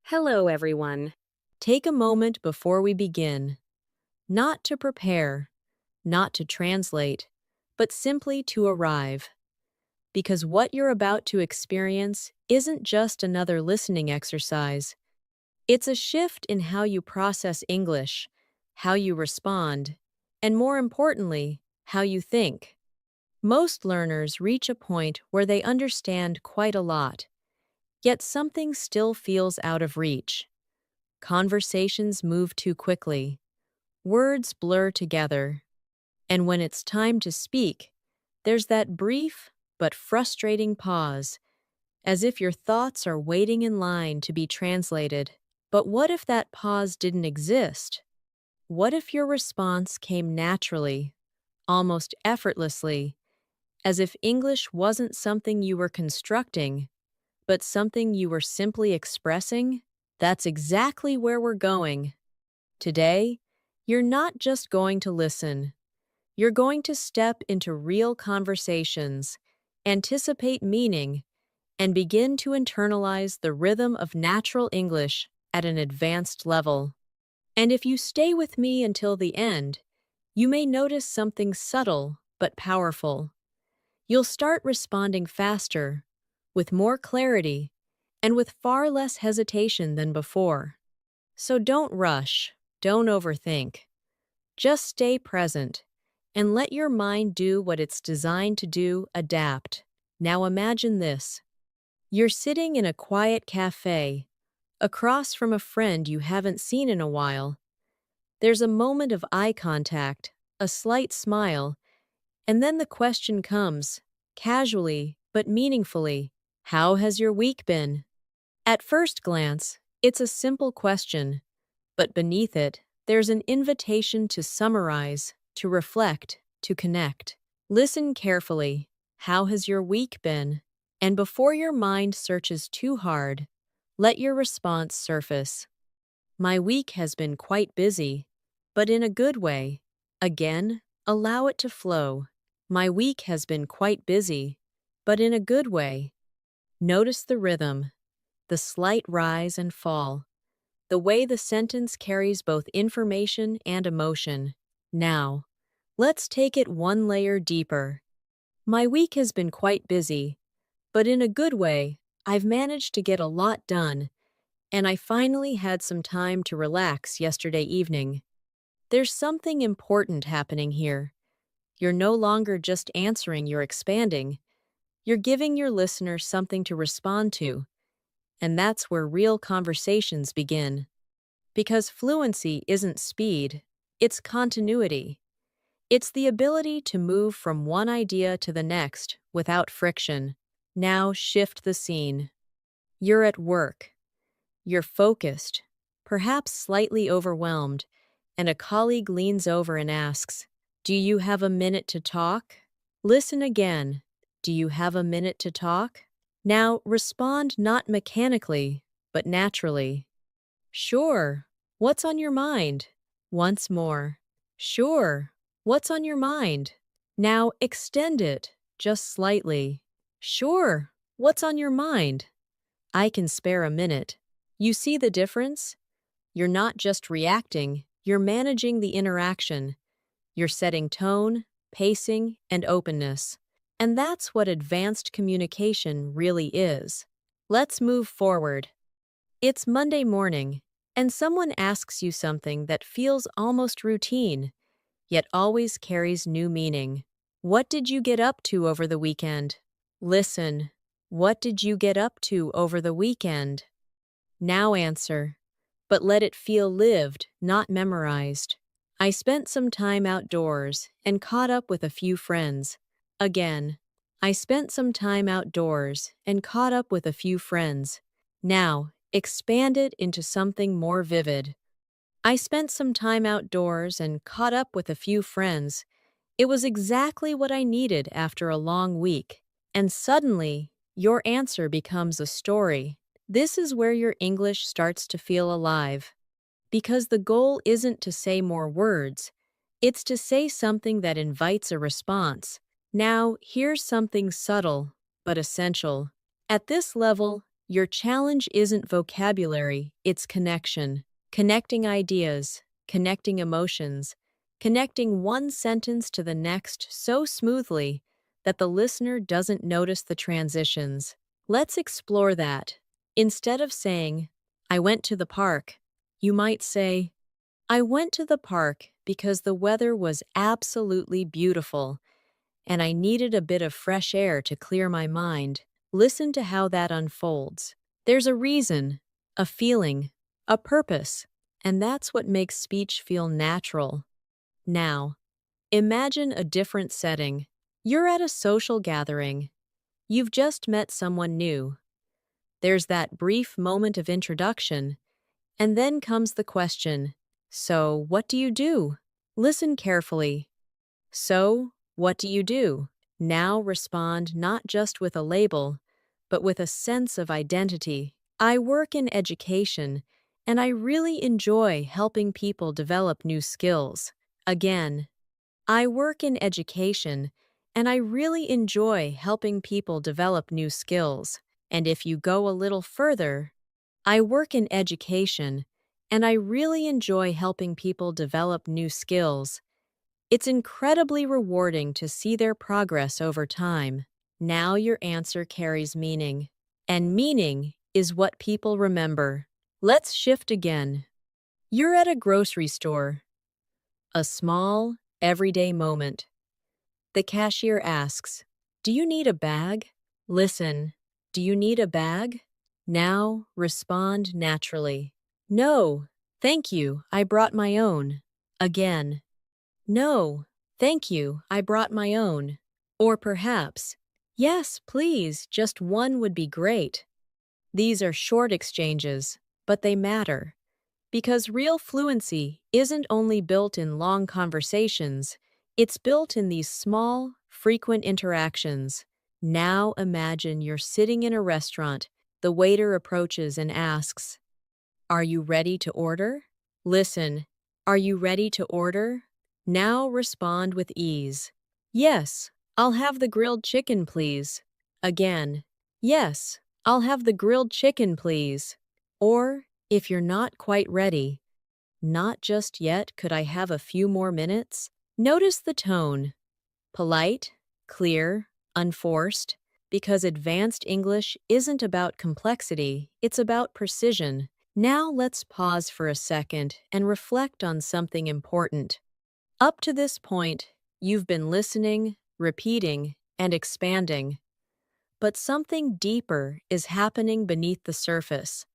Hello, everyone. Take a moment before we begin, not to prepare, not to translate, but simply to arrive. Because what you're about to experience isn't just another listening exercise. It's a shift in how you process English, how you respond, and more importantly, how you think. Most learners reach a point where they understand quite a lot, yet something still feels out of reach. Conversations move too quickly, words blur together, and when it's time to speak, there's that brief but frustrating pause, as if your thoughts are waiting in line to be translated. But what if that pause didn't exist? What if your response came naturally, almost effortlessly, as if English wasn't something you were constructing, but something you were simply expressing? That's exactly where we're going. Today, you're not just going to listen. You're going to step into real conversations, anticipate meaning, and begin to internalize the rhythm of natural English at an advanced level. And if you stay with me until the end, you may notice something subtle but powerful. You'll start responding faster, with more clarity, and with far less hesitation than before. So don't rush, don't overthink. Just stay present and let your mind do what it's designed to do, adapt. Now imagine this. You're sitting in a quiet cafe, across from a friend you haven't seen in a while. There's a moment of eye contact, a slight smile, and then the question comes, casually but meaningfully, how has your week been? At first glance, it's a simple question, but beneath it, there's an invitation to summarize, to reflect, to connect. Listen carefully. How has your week been? And before your mind searches too hard, let your response surface. My week has been quite busy, but in a good way. Again, allow it to flow. My week has been quite busy, but in a good way. Notice the rhythm, the slight rise and fall, the way the sentence carries both information and emotion. Now, let's take it one layer deeper. My week has been quite busy, but in a good way. I've managed to get a lot done, and I finally had some time to relax yesterday evening. There's something important happening here. You're no longer just answering, you're expanding. You're giving your listener something to respond to, and that's where real conversations begin. Because fluency isn't speed, it's continuity. It's the ability to move from one idea to the next without friction. Now shift the scene. You're at work. You're focused, perhaps slightly overwhelmed, and a colleague leans over and asks, "Do you have a minute to talk?" Listen again. Do you have a minute to talk? Now respond not mechanically, but naturally. Sure. What's on your mind? Once more. Sure. What's on your mind? Now extend it, just slightly. Sure. What's on your mind? I can spare a minute. You see the difference? You're not just reacting, you're managing the interaction. You're setting tone, pacing, and openness. And that's what advanced communication really is. Let's move forward. It's Monday morning, and someone asks you something that feels almost routine, yet always carries new meaning. What did you get up to over the weekend? Listen. What did you get up to over the weekend? Now answer, but let it feel lived, not memorized. I spent some time outdoors and caught up with a few friends. Again, I spent some time outdoors and caught up with a few friends. Now, expand it into something more vivid. I spent some time outdoors and caught up with a few friends. It was exactly what I needed after a long week. And suddenly, your answer becomes a story. This is where your English starts to feel alive. Because the goal isn't to say more words, it's to say something that invites a response. Now, here's something subtle, but essential. At this level, your challenge isn't vocabulary, it's connection. Connecting ideas, connecting emotions, connecting one sentence to the next so smoothly that the listener doesn't notice the transitions. Let's explore that. Instead of saying, I went to the park, you might say, I went to the park because the weather was absolutely beautiful and I needed a bit of fresh air to clear my mind. Listen to how that unfolds. There's a reason, a feeling, a purpose, and that's what makes speech feel natural. Now, imagine a different setting. You're at a social gathering. You've just met someone new. There's that brief moment of introduction, and then comes the question, so what do you do? Listen carefully. So, what do you do? Now respond not just with a label, but with a sense of identity. I work in education, and I really enjoy helping people develop new skills. Again, I work in education, and I really enjoy helping people develop new skills. And if you go a little further, I work in education, and I really enjoy helping people develop new skills. It's incredibly rewarding to see their progress over time. Now your answer carries meaning. And meaning is what people remember. Let's shift again. You're at a grocery store. A small, everyday moment. The cashier asks, do you need a bag? Listen, do you need a bag? Now respond naturally. No, thank you, I brought my own. Again. No, thank you, I brought my own. Or perhaps, yes, please, just one would be great. These are short exchanges, but they matter. Because real fluency isn't only built in long conversations, it's built in these small, frequent interactions. Now imagine you're sitting in a restaurant, the waiter approaches and asks, are you ready to order? Listen, are you ready to order? Now respond with ease. Yes, I'll have the grilled chicken, please. Again. Yes, I'll have the grilled chicken, please. Or, if you're not quite ready, not just yet, could I have a few more minutes? Notice the tone. Polite, clear, unforced, because advanced English isn't about complexity, it's about precision. Now let's pause for a second and reflect on something important. Up to this point, you've been listening, repeating, and expanding. But something deeper is happening beneath the surface.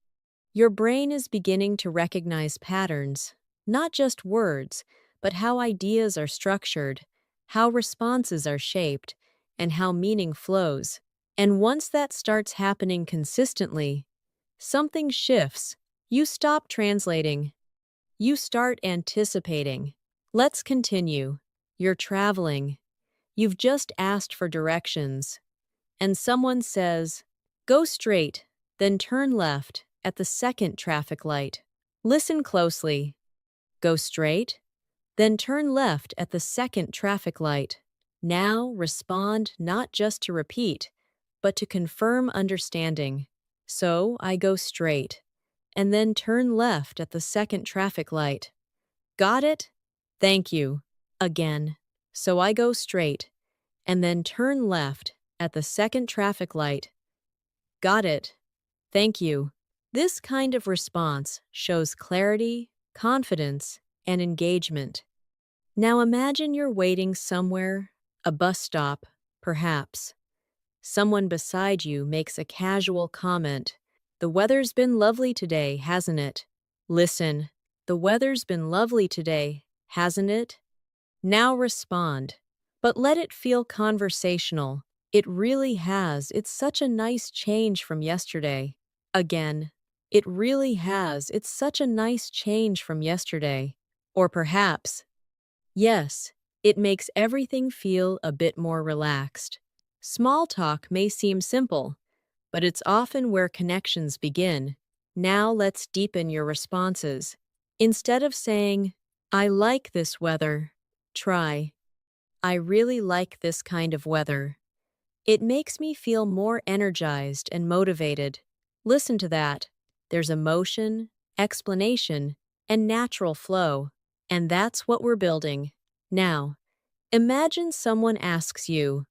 Your brain is beginning to recognize patterns, not just words, but how ideas are structured, how responses are shaped, and how meaning flows. And once that starts happening consistently, something shifts. You stop translating. You start anticipating. Let's continue. You're traveling. You've just asked for directions. And someone says, go straight, then turn left at the second traffic light. Listen closely. Go straight, then turn left at the second traffic light. Now respond not just to repeat, but to confirm understanding. So I go straight, and then turn left at the second traffic light. Got it? Thank you. Again. So I go straight, and then turn left at the second traffic light. Got it. Thank you. This kind of response shows clarity, confidence, and engagement. Now imagine you're waiting somewhere, a bus stop, perhaps. Someone beside you makes a casual comment. The weather's been lovely today, hasn't it? Listen, the weather's been lovely today, hasn't it? Now respond. But let it feel conversational. It really has. It's such a nice change from yesterday. Again. It really has. It's such a nice change from yesterday. Or perhaps, yes, it makes everything feel a bit more relaxed. Small talk may seem simple, but it's often where connections begin. Now let's deepen your responses. Instead of saying, I like this weather, try, I really like this kind of weather. It makes me feel more energized and motivated. Listen to that. There's emotion, explanation, and natural flow. And that's what we're building. Now, imagine someone asks you,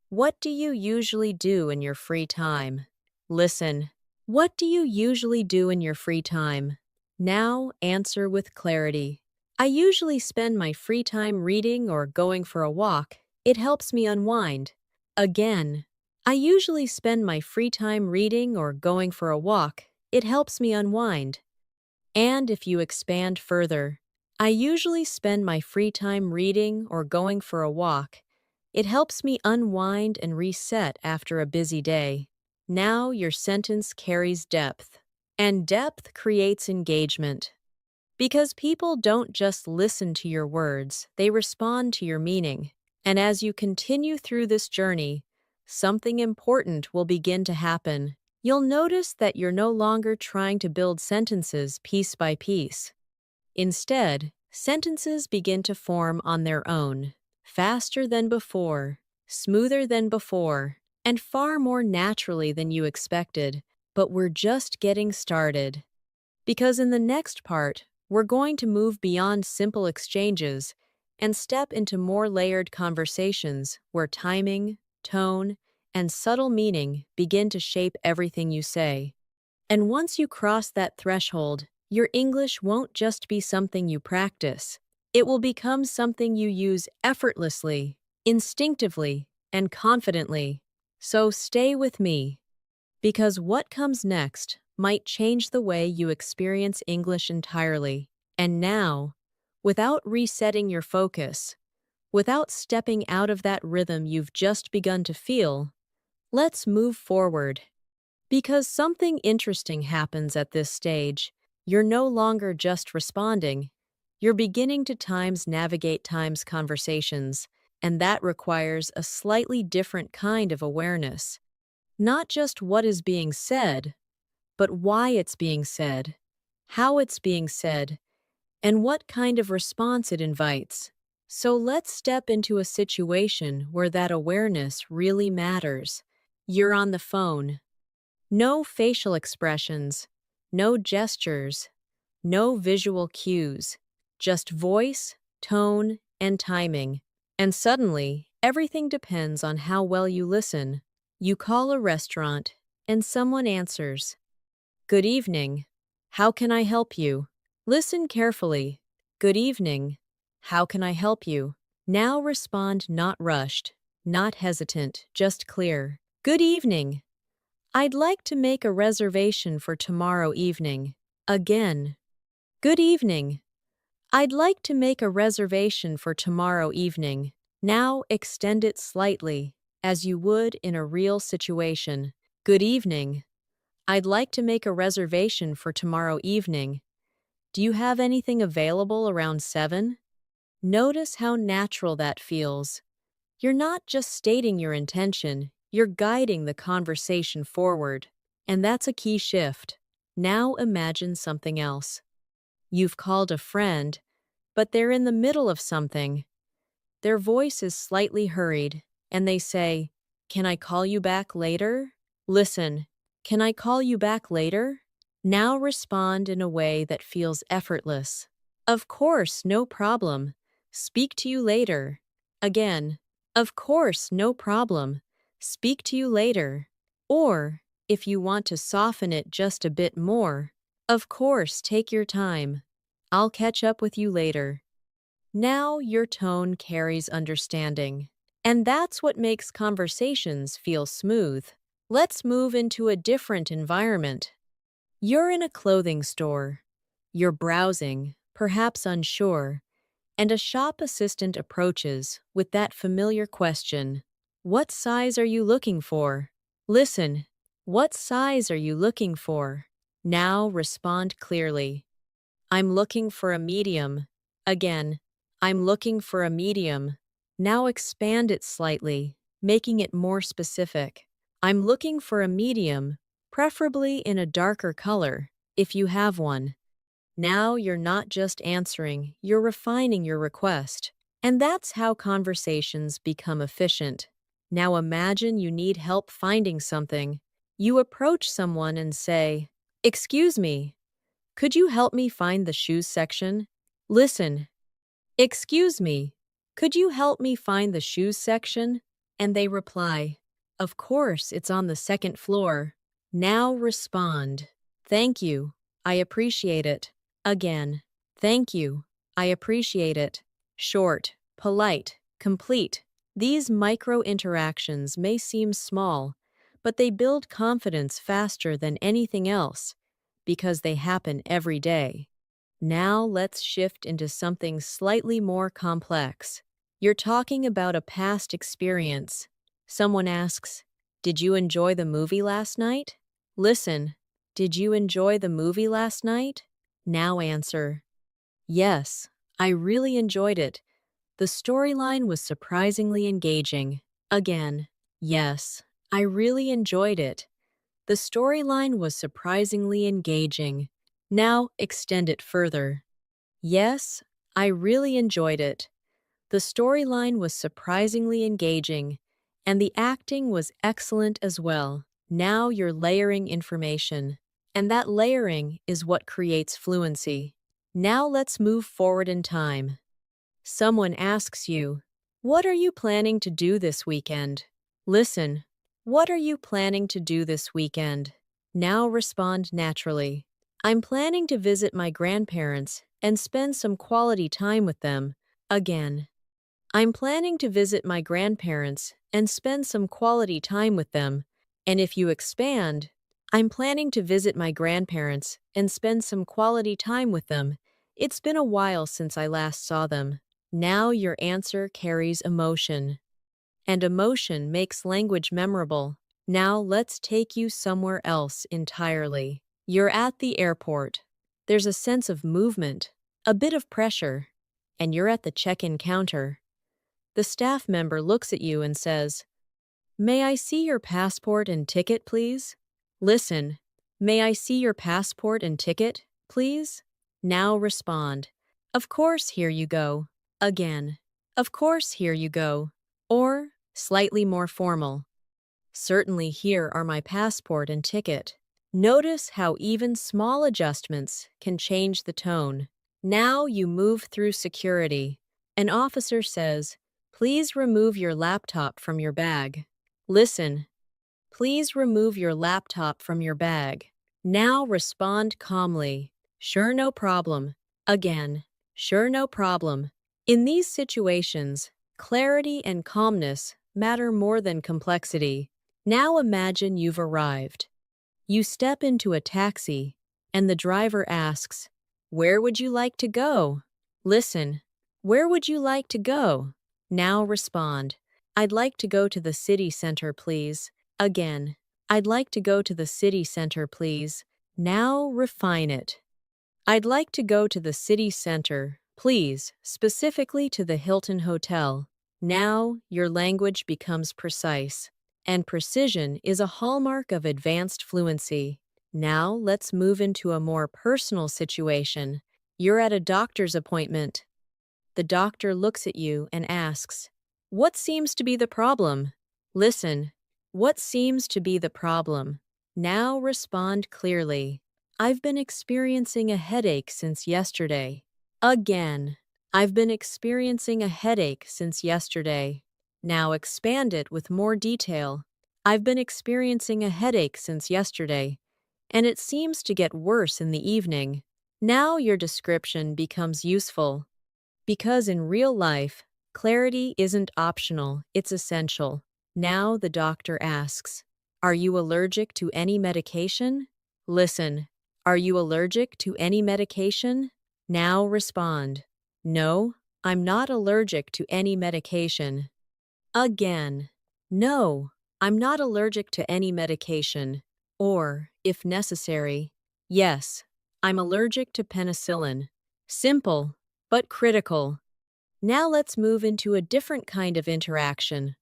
what do you usually do in your free time? Listen. What do you usually do in your free time? Now answer with clarity. I usually spend my free time reading or going for a walk. It helps me unwind. Again. I usually spend my free time reading or going for a walk. It helps me unwind. And if you expand further, I usually spend my free time reading or going for a walk. It helps me unwind and reset after a busy day. Now your sentence carries depth. And depth creates engagement. Because people don't just listen to your words, they respond to your meaning. And as you continue through this journey, something important will begin to happen. You'll notice that you're no longer trying to build sentences piece by piece. Instead, sentences begin to form on their own, faster than before, smoother than before, and far more naturally than you expected. But we're just getting started. Because in the next part, we're going to move beyond simple exchanges and step into more layered conversations where timing, tone, and subtle meaning begin to shape everything you say. And once you cross that threshold, your English won't just be something you practice. It will become something you use effortlessly, instinctively, and confidently. So stay with me, because what comes next might change the way you experience English entirely. And now, without resetting your focus, without stepping out of that rhythm you've just begun to feel, let's move forward. Because something interesting happens at this stage. You're no longer just responding. You're beginning to navigate time's conversations, and that requires a slightly different kind of awareness. Not just what is being said, but why it's being said, how it's being said, and what kind of response it invites. So let's step into a situation where that awareness really matters. You're on the phone. No facial expressions, no gestures, no visual cues, just voice, tone, and timing. And suddenly, everything depends on how well you listen. You call a restaurant, and someone answers. Good evening. How can I help you? Listen carefully. Good evening. How can I help you? Now respond not rushed, not hesitant, just clear. Good evening. I'd like to make a reservation for tomorrow evening. Again. Good evening. I'd like to make a reservation for tomorrow evening. Now extend it slightly, as you would in a real situation. Good evening. I'd like to make a reservation for tomorrow evening. Do you have anything available around 7? Notice how natural that feels. You're not just stating your intention, you're guiding the conversation forward. And that's a key shift. Now imagine something else. You've called a friend, but they're in the middle of something. Their voice is slightly hurried, and they say, "Can I call you back later?" Listen, "Can I call you back later?" Now respond in a way that feels effortless. Of course, no problem. Speak to you later. Again, of course, no problem. Speak to you later. Or, if you want to soften it just a bit more, of course, take your time. I'll catch up with you later. Now your tone carries understanding. And that's what makes conversations feel smooth. Let's move into a different environment. You're in a clothing store. You're browsing, perhaps unsure, and a shop assistant approaches with that familiar question. What size are you looking for? Listen, what size are you looking for? Now respond clearly. I'm looking for a medium. Again, I'm looking for a medium. Now expand it slightly, making it more specific. I'm looking for a medium, preferably in a darker color, if you have one. Now you're not just answering, you're refining your request. And that's how conversations become efficient. Now imagine you need help finding something. You approach someone and say, "Excuse me, could you help me find the shoes section?" Listen, "Excuse me, could you help me find the shoes section?" And they reply, "Of course, it's on the second floor." Now respond, "Thank you, I appreciate it." Again, "Thank you, I appreciate it." Short, polite, complete. These micro interactions may seem small, but they build confidence faster than anything else because they happen every day. Now let's shift into something slightly more complex. You're talking about a past experience. Someone asks, "Did you enjoy the movie last night?" Listen, "Did you enjoy the movie last night?" Now answer, "Yes, I really enjoyed it. The storyline was surprisingly engaging." Again, "Yes, I really enjoyed it. The storyline was surprisingly engaging." Now extend it further. "Yes, I really enjoyed it. The storyline was surprisingly engaging, and the acting was excellent as well." Now you're layering information, and that layering is what creates fluency. Now let's move forward in time. Someone asks you, "What are you planning to do this weekend?" Listen, "What are you planning to do this weekend?" Now respond naturally. "I'm planning to visit my grandparents and spend some quality time with them." Again, "I'm planning to visit my grandparents and spend some quality time with them." And if you expand, "I'm planning to visit my grandparents and spend some quality time with them. It's been a while since I last saw them." Now your answer carries emotion, and emotion makes language memorable. Now let's take you somewhere else entirely. You're at the airport. There's a sense of movement, a bit of pressure, and you're at the check-in counter. The staff member looks at you and says, "May I see your passport and ticket, please?" Listen, "May I see your passport and ticket, please?" Now respond, "Of course, here you go." Again, "Of course, here you go." Or, slightly more formal, "Certainly, here are my passport and ticket." Notice how even small adjustments can change the tone. Now you move through security. An officer says, "Please remove your laptop from your bag." Listen, "Please remove your laptop from your bag." Now respond calmly, "Sure, no problem." Again, "Sure, no problem." In these situations, clarity and calmness matter more than complexity. Now imagine you've arrived. You step into a taxi, and the driver asks, "Where would you like to go?" Listen, "Where would you like to go?" Now respond, "I'd like to go to the city center, please." Again, "I'd like to go to the city center, please." Now refine it. "I'd like to go to the city center, please, specifically to the Hilton Hotel." Now your language becomes precise, and precision is a hallmark of advanced fluency. Now let's move into a more personal situation. You're at a doctor's appointment. The doctor looks at you and asks, "What seems to be the problem?" Listen, "What seems to be the problem?" Now respond clearly, "I've been experiencing a headache since yesterday." Again, "I've been experiencing a headache since yesterday." Now expand it with more detail. "I've been experiencing a headache since yesterday, and it seems to get worse in the evening." Now your description becomes useful. Because in real life, clarity isn't optional, it's essential. Now the doctor asks, "Are you allergic to any medication?" Listen, "Are you allergic to any medication?" Now respond, "No, I'm not allergic to any medication." Again, "No, I'm not allergic to any medication." Or, if necessary, "Yes, I'm allergic to penicillin." Simple, but critical. Now let's move into a different kind of interaction,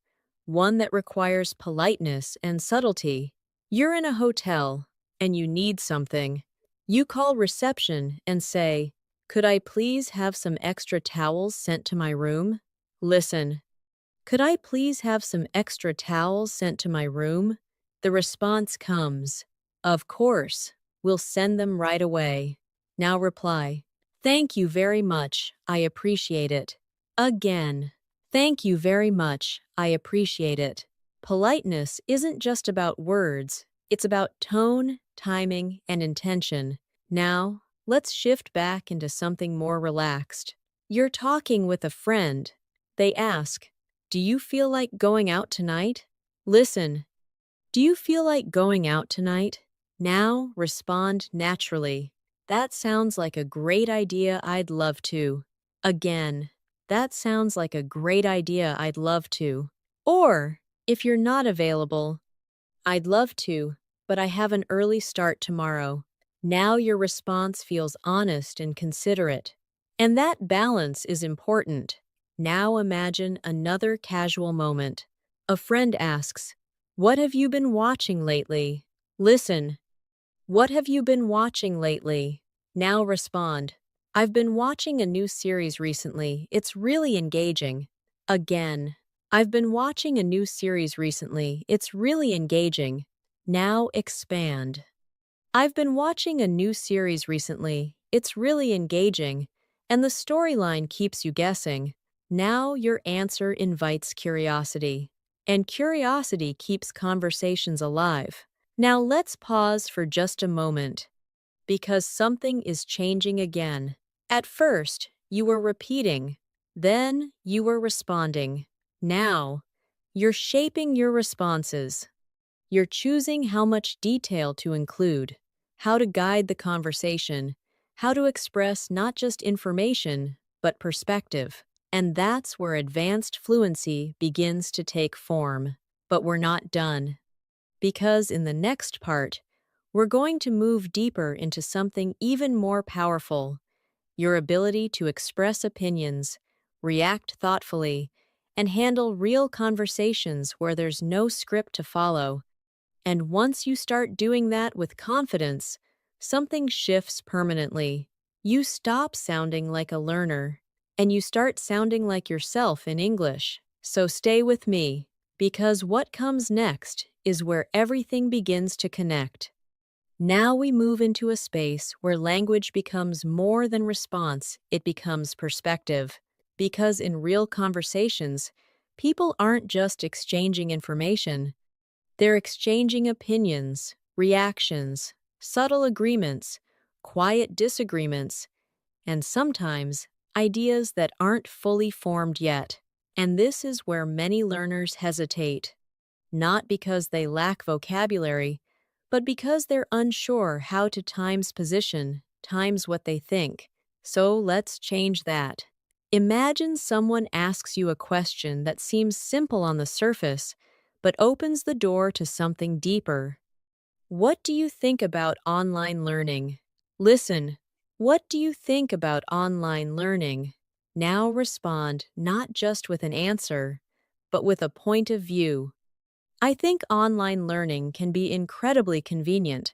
one that requires politeness and subtlety. You're in a hotel, and you need something. You call reception and say, "Could I please have some extra towels sent to my room?" Listen, Could I please have some extra towels sent to my room? The response comes, of course, we'll send them right away. Now reply, thank you very much, I appreciate it. Again, thank you very much, I appreciate it. Politeness isn't just about words, it's about tone, timing, and intention. Now, let's shift back into something more relaxed. You're talking with a friend. They ask, do you feel like going out tonight? Listen, do you feel like going out tonight? Now respond naturally. That sounds like a great idea, I'd love to. Again, that sounds like a great idea, I'd love to. Or, if you're not available, I'd love to, but I have an early start tomorrow. Now your response feels honest and considerate. And that balance is important. Now imagine another casual moment. A friend asks, what have you been watching lately? Listen, what have you been watching lately? Now respond, I've been watching a new series recently. It's really engaging. Again, I've been watching a new series recently. It's really engaging. Now expand. I've been watching a new series recently. It's really engaging. And the storyline keeps you guessing. Now your answer invites curiosity. And curiosity keeps conversations alive. Now let's pause for just a moment. Because something is changing again. At first, you were repeating. Then, you were responding. Now, you're shaping your responses. You're choosing how much detail to include, how to guide the conversation, how to express not just information, but perspective. And that's where advanced fluency begins to take form. But we're not done. Because in the next part, we're going to move deeper into something even more powerful, your ability to express opinions, react thoughtfully, and handle real conversations where there's no script to follow. And once you start doing that with confidence, something shifts permanently. You stop sounding like a learner, and you start sounding like yourself in English. So stay with me, because what comes next is where everything begins to connect. Now we move into a space where language becomes more than response, it becomes perspective. Because in real conversations, people aren't just exchanging information, they're exchanging opinions, reactions, subtle agreements, quiet disagreements, and sometimes ideas that aren't fully formed yet. And this is where many learners hesitate, not because they lack vocabulary, but because they're unsure how to times position, times what they think. So let's change that. Imagine someone asks you a question that seems simple on the surface, but opens the door to something deeper. What do you think about online learning? Listen, what do you think about online learning? Now respond not just with an answer, but with a point of view. I think online learning can be incredibly convenient,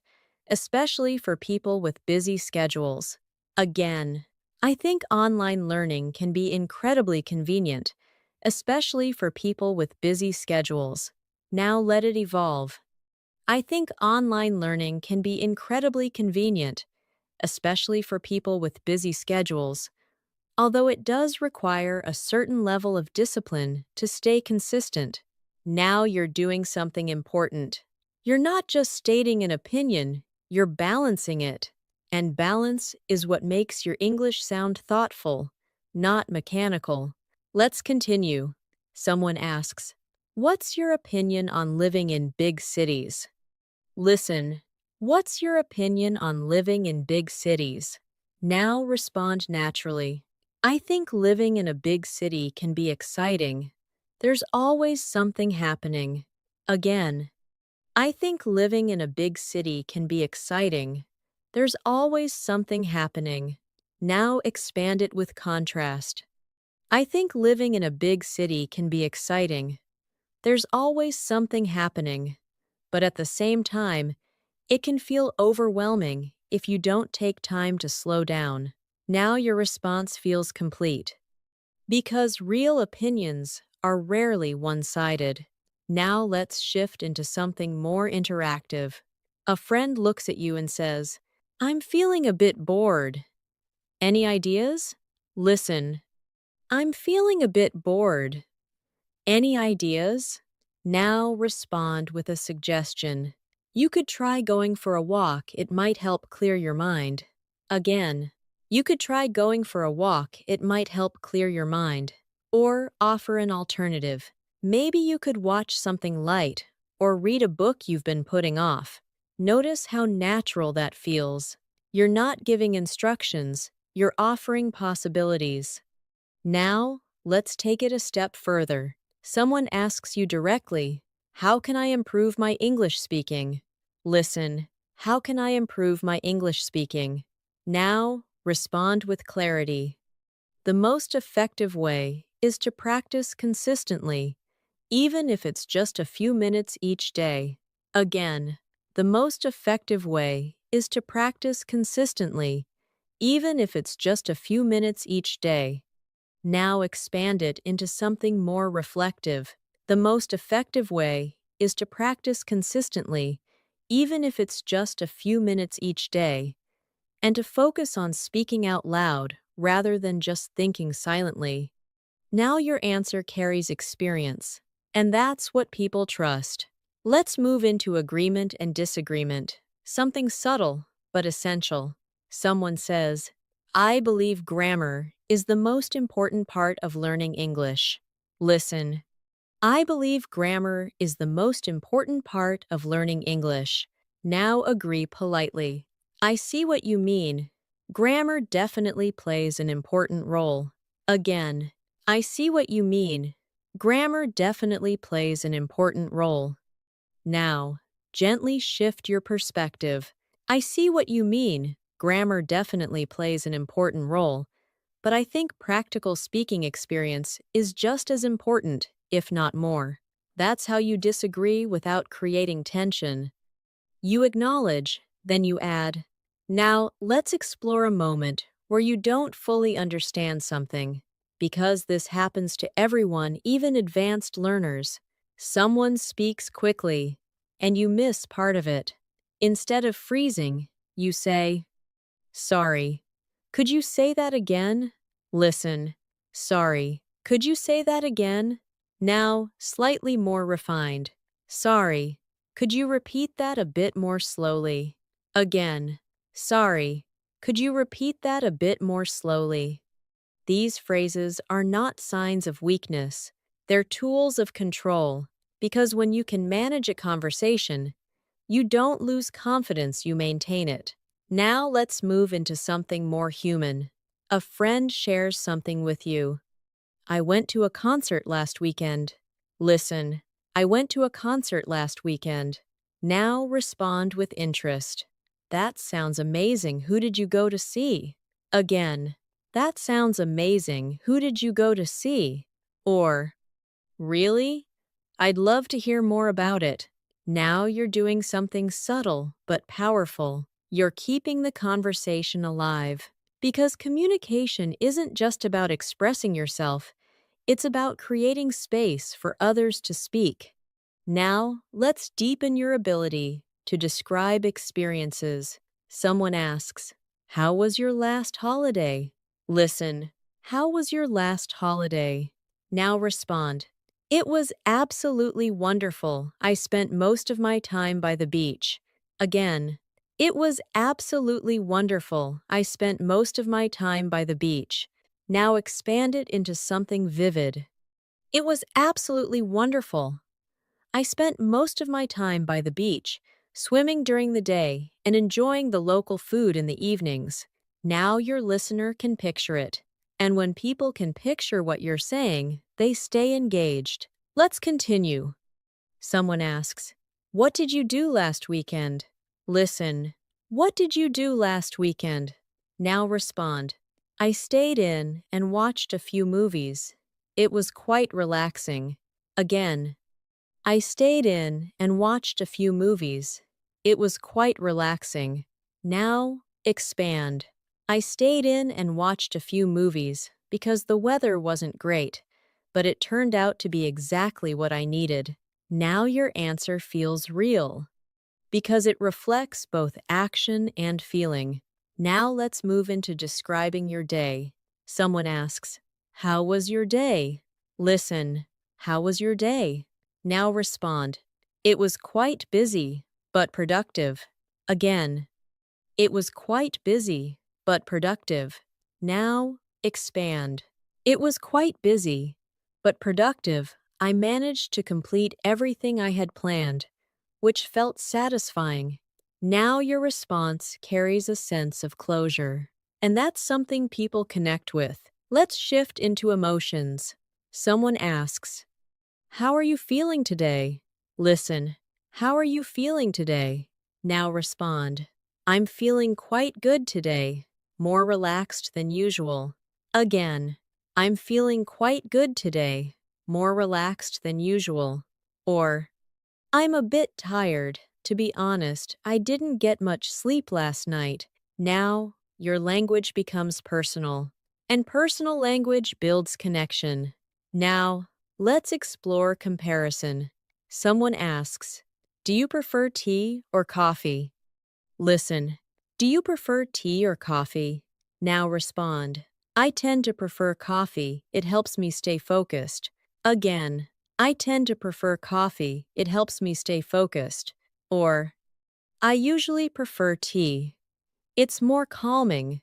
especially for people with busy schedules. Again, I think online learning can be incredibly convenient, especially for people with busy schedules. Now let it evolve. I think online learning can be incredibly convenient, especially for people with busy schedules, although it does require a certain level of discipline to stay consistent. Now you're doing something important. You're not just stating an opinion, you're balancing it. And balance is what makes your English sound thoughtful, not mechanical. Let's continue. Someone asks, what's your opinion on living in big cities? Listen, what's your opinion on living in big cities? Now respond naturally. I think living in a big city can be exciting. There's always something happening. Again, I think living in a big city can be exciting. There's always something happening. Now expand it with contrast. I think living in a big city can be exciting. There's always something happening. But at the same time, it can feel overwhelming if you don't take time to slow down. Now your response feels complete. Because real opinions are rarely one-sided. Now let's shift into something more interactive. A friend looks at you and says, "I'm feeling a bit bored. Any ideas?" Listen, "I'm feeling a bit bored. Any ideas?" Now respond with a suggestion. You could try going for a walk, it might help clear your mind. Again, you could try going for a walk, it might help clear your mind. Or offer an alternative. Maybe you could watch something light, or read a book you've been putting off. Notice how natural that feels. You're not giving instructions, you're offering possibilities. Now, let's take it a step further. Someone asks you directly, "How can I improve my English speaking?" Listen, "How can I improve my English speaking?" Now, respond with clarity. The most effective way is to practice consistently, even if it's just a few minutes each day. Again, the most effective way is to practice consistently, even if it's just a few minutes each day. Now expand it into something more reflective. The most effective way is to practice consistently, even if it's just a few minutes each day, and to focus on speaking out loud rather than just thinking silently. Now your answer carries experience, and that's what people trust. Let's move into agreement and disagreement, something subtle but essential. Someone says, "I believe grammar is the most important part of learning English." Listen, "I believe grammar is the most important part of learning English." Now agree politely. "I see what you mean. Grammar definitely plays an important role." Again, "I see what you mean. Grammar definitely plays an important role." Now, gently shift your perspective. "I see what you mean. Grammar definitely plays an important role, but I think practical speaking experience is just as important, if not more." That's how you disagree without creating tension. You acknowledge, then you add, "Now, let's explore a moment where you don't fully understand something." Because this happens to everyone, even advanced learners. Someone speaks quickly, and you miss part of it. Instead of freezing, you say, "Sorry. Could you say that again?" Listen, "Sorry. Could you say that again?" Now, slightly more refined. "Sorry. Could you repeat that a bit more slowly?" Again, "Sorry. Could you repeat that a bit more slowly?" These phrases are not signs of weakness. They're tools of control, because when you can manage a conversation, you don't lose confidence, you maintain it. Now let's move into something more human. A friend shares something with you. "I went to a concert last weekend." Listen, "I went to a concert last weekend." Now respond with interest. "That sounds amazing. Who did you go to see?" Again, "That sounds amazing. Who did you go to see?" Or, "Really? I'd love to hear more about it." Now you're doing something subtle but powerful. You're keeping the conversation alive. Because communication isn't just about expressing yourself, it's about creating space for others to speak. Now, let's deepen your ability to describe experiences. Someone asks, "How was your last holiday?" Listen, "How was your last holiday?" Now respond, "It was absolutely wonderful. I spent most of my time by the beach." Again, "It was absolutely wonderful. I spent most of my time by the beach." Now expand it into something vivid. "It was absolutely wonderful. I spent most of my time by the beach, swimming during the day, and enjoying the local food in the evenings." Now your listener can picture it. And when people can picture what you're saying, they stay engaged. Let's continue. Someone asks, "What did you do last weekend?" Listen, "What did you do last weekend?" Now respond, "I stayed in and watched a few movies. It was quite relaxing." Again, "I stayed in and watched a few movies. It was quite relaxing." Now, expand. "I stayed in and watched a few movies because the weather wasn't great, but it turned out to be exactly what I needed. Now your answer feels real because it reflects both action and feeling. Now let's move into describing your day. Someone asks, "How was your day?" Listen, "How was your day?" Now respond, "It was quite busy, but productive." Again, "It was quite busy, but productive." Now expand. "It was quite busy, but productive. I managed to complete everything I had planned, which felt satisfying." Now your response carries a sense of closure. And that's something people connect with. Let's shift into emotions. Someone asks, "How are you feeling today?" Listen, "How are you feeling today?" Now respond, "I'm feeling quite good today, more relaxed than usual." Again, "I'm feeling quite good today, more relaxed than usual." Or, "I'm a bit tired. To be honest, I didn't get much sleep last night." Now, your language becomes personal. And personal language builds connection. Now, let's explore comparison. Someone asks, "Do you prefer tea or coffee?" Listen, "Do you prefer tea or coffee?" Now respond, "I tend to prefer coffee. It helps me stay focused." Again, "I tend to prefer coffee. It helps me stay focused." Or, "I usually prefer tea. It's more calming,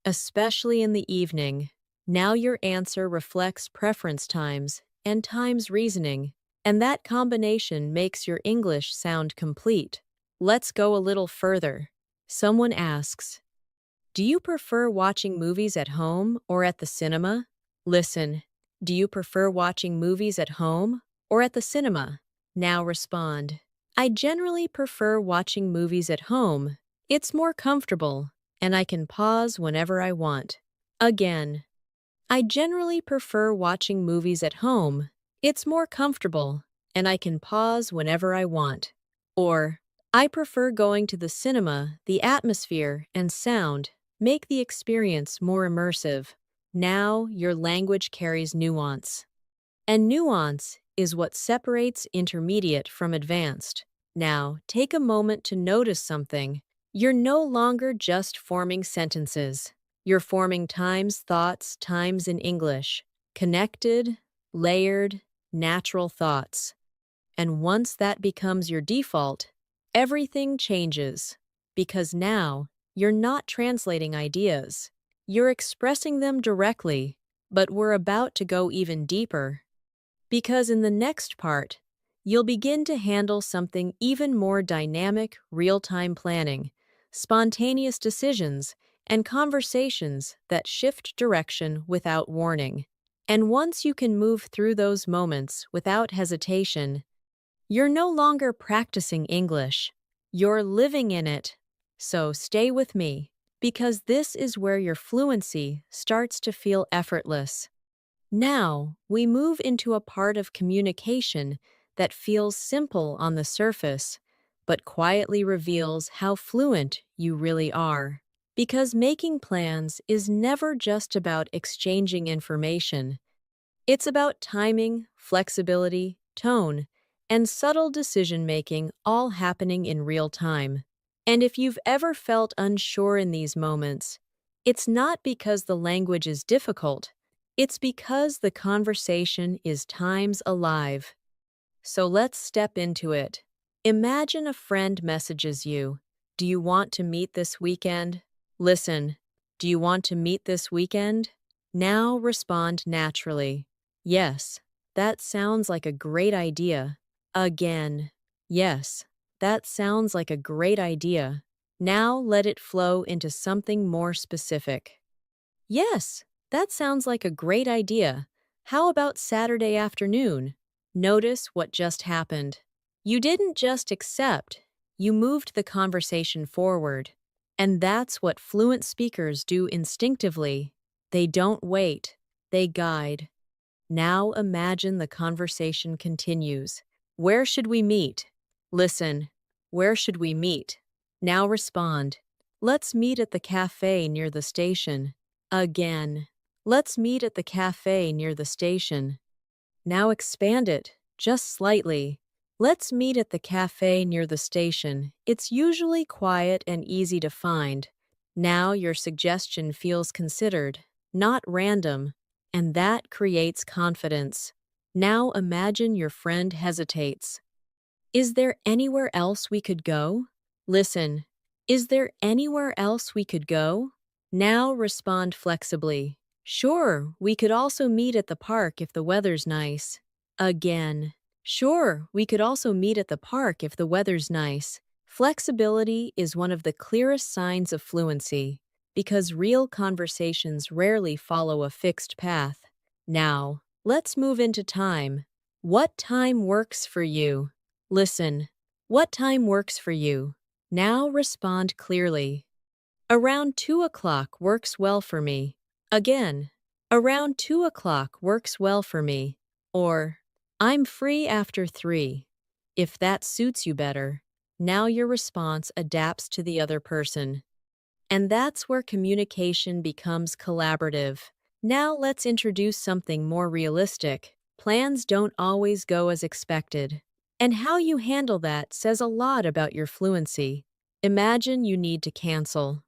especially in the evening." Now your answer reflects preference times and times reasoning, and that combination makes your English sound complete. Let's go a little further. Someone asks, "Do you prefer watching movies at home or at the cinema?" Listen, "Do you prefer watching movies at home or at the cinema?" Now respond, "I generally prefer watching movies at home. It's more comfortable, and I can pause whenever I want." Again, "I generally prefer watching movies at home. It's more comfortable, and I can pause whenever I want." Or, "I prefer going to the cinema. The atmosphere and sound make the experience more immersive." Now your language carries nuance. And nuance is what separates intermediate from advanced. Now, take a moment to notice something. You're no longer just forming sentences. You're forming times, thoughts, times in English. Connected, layered, natural thoughts. And once that becomes your default, everything changes. Because now, you're not translating ideas. You're expressing them directly, but we're about to go even deeper. Because in the next part, you'll begin to handle something even more dynamic: real-time planning, spontaneous decisions, and conversations that shift direction without warning. And once you can move through those moments without hesitation, you're no longer practicing English. You're living in it. So stay with me, because this is where your fluency starts to feel effortless. Now, we move into a part of communication that feels simple on the surface, but quietly reveals how fluent you really are. Because making plans is never just about exchanging information. It's about timing, flexibility, tone, and subtle decision-making all happening in real time. And if you've ever felt unsure in these moments, it's not because the language is difficult. It's because the conversation is times alive. So let's step into it. Imagine a friend messages you, "Do you want to meet this weekend?" Listen, "Do you want to meet this weekend?" Now respond naturally. "Yes, that sounds like a great idea." Again, "Yes, that sounds like a great idea." Now let it flow into something more specific. "Yes, that sounds like a great idea. How about Saturday afternoon?" Notice what just happened. You didn't just accept, you moved the conversation forward. And that's what fluent speakers do instinctively. They don't wait, they guide. Now imagine the conversation continues. "Where should we meet?" Listen, "Where should we meet?" Now respond, "Let's meet at the cafe near the station." Again, "Let's meet at the cafe near the station." Now expand it, just slightly. Let's meet at the cafe near the station. It's usually quiet and easy to find. Now your suggestion feels considered, not random, and that creates confidence. Now imagine your friend hesitates. Is there anywhere else we could go? Listen, is there anywhere else we could go? Now respond flexibly. Sure, we could also meet at the park if the weather's nice. Again. Sure, we could also meet at the park if the weather's nice. Flexibility is one of the clearest signs of fluency because real conversations rarely follow a fixed path. Now, let's move into time. What time works for you? Listen. What time works for you? Now respond clearly. Around 2 o'clock works well for me. Again. Around 2 o'clock works well for me. Or, I'm free after 3. If that suits you better. Now your response adapts to the other person. And that's where communication becomes collaborative. Now let's introduce something more realistic. Plans don't always go as expected. And how you handle that says a lot about your fluency. Imagine you need to cancel.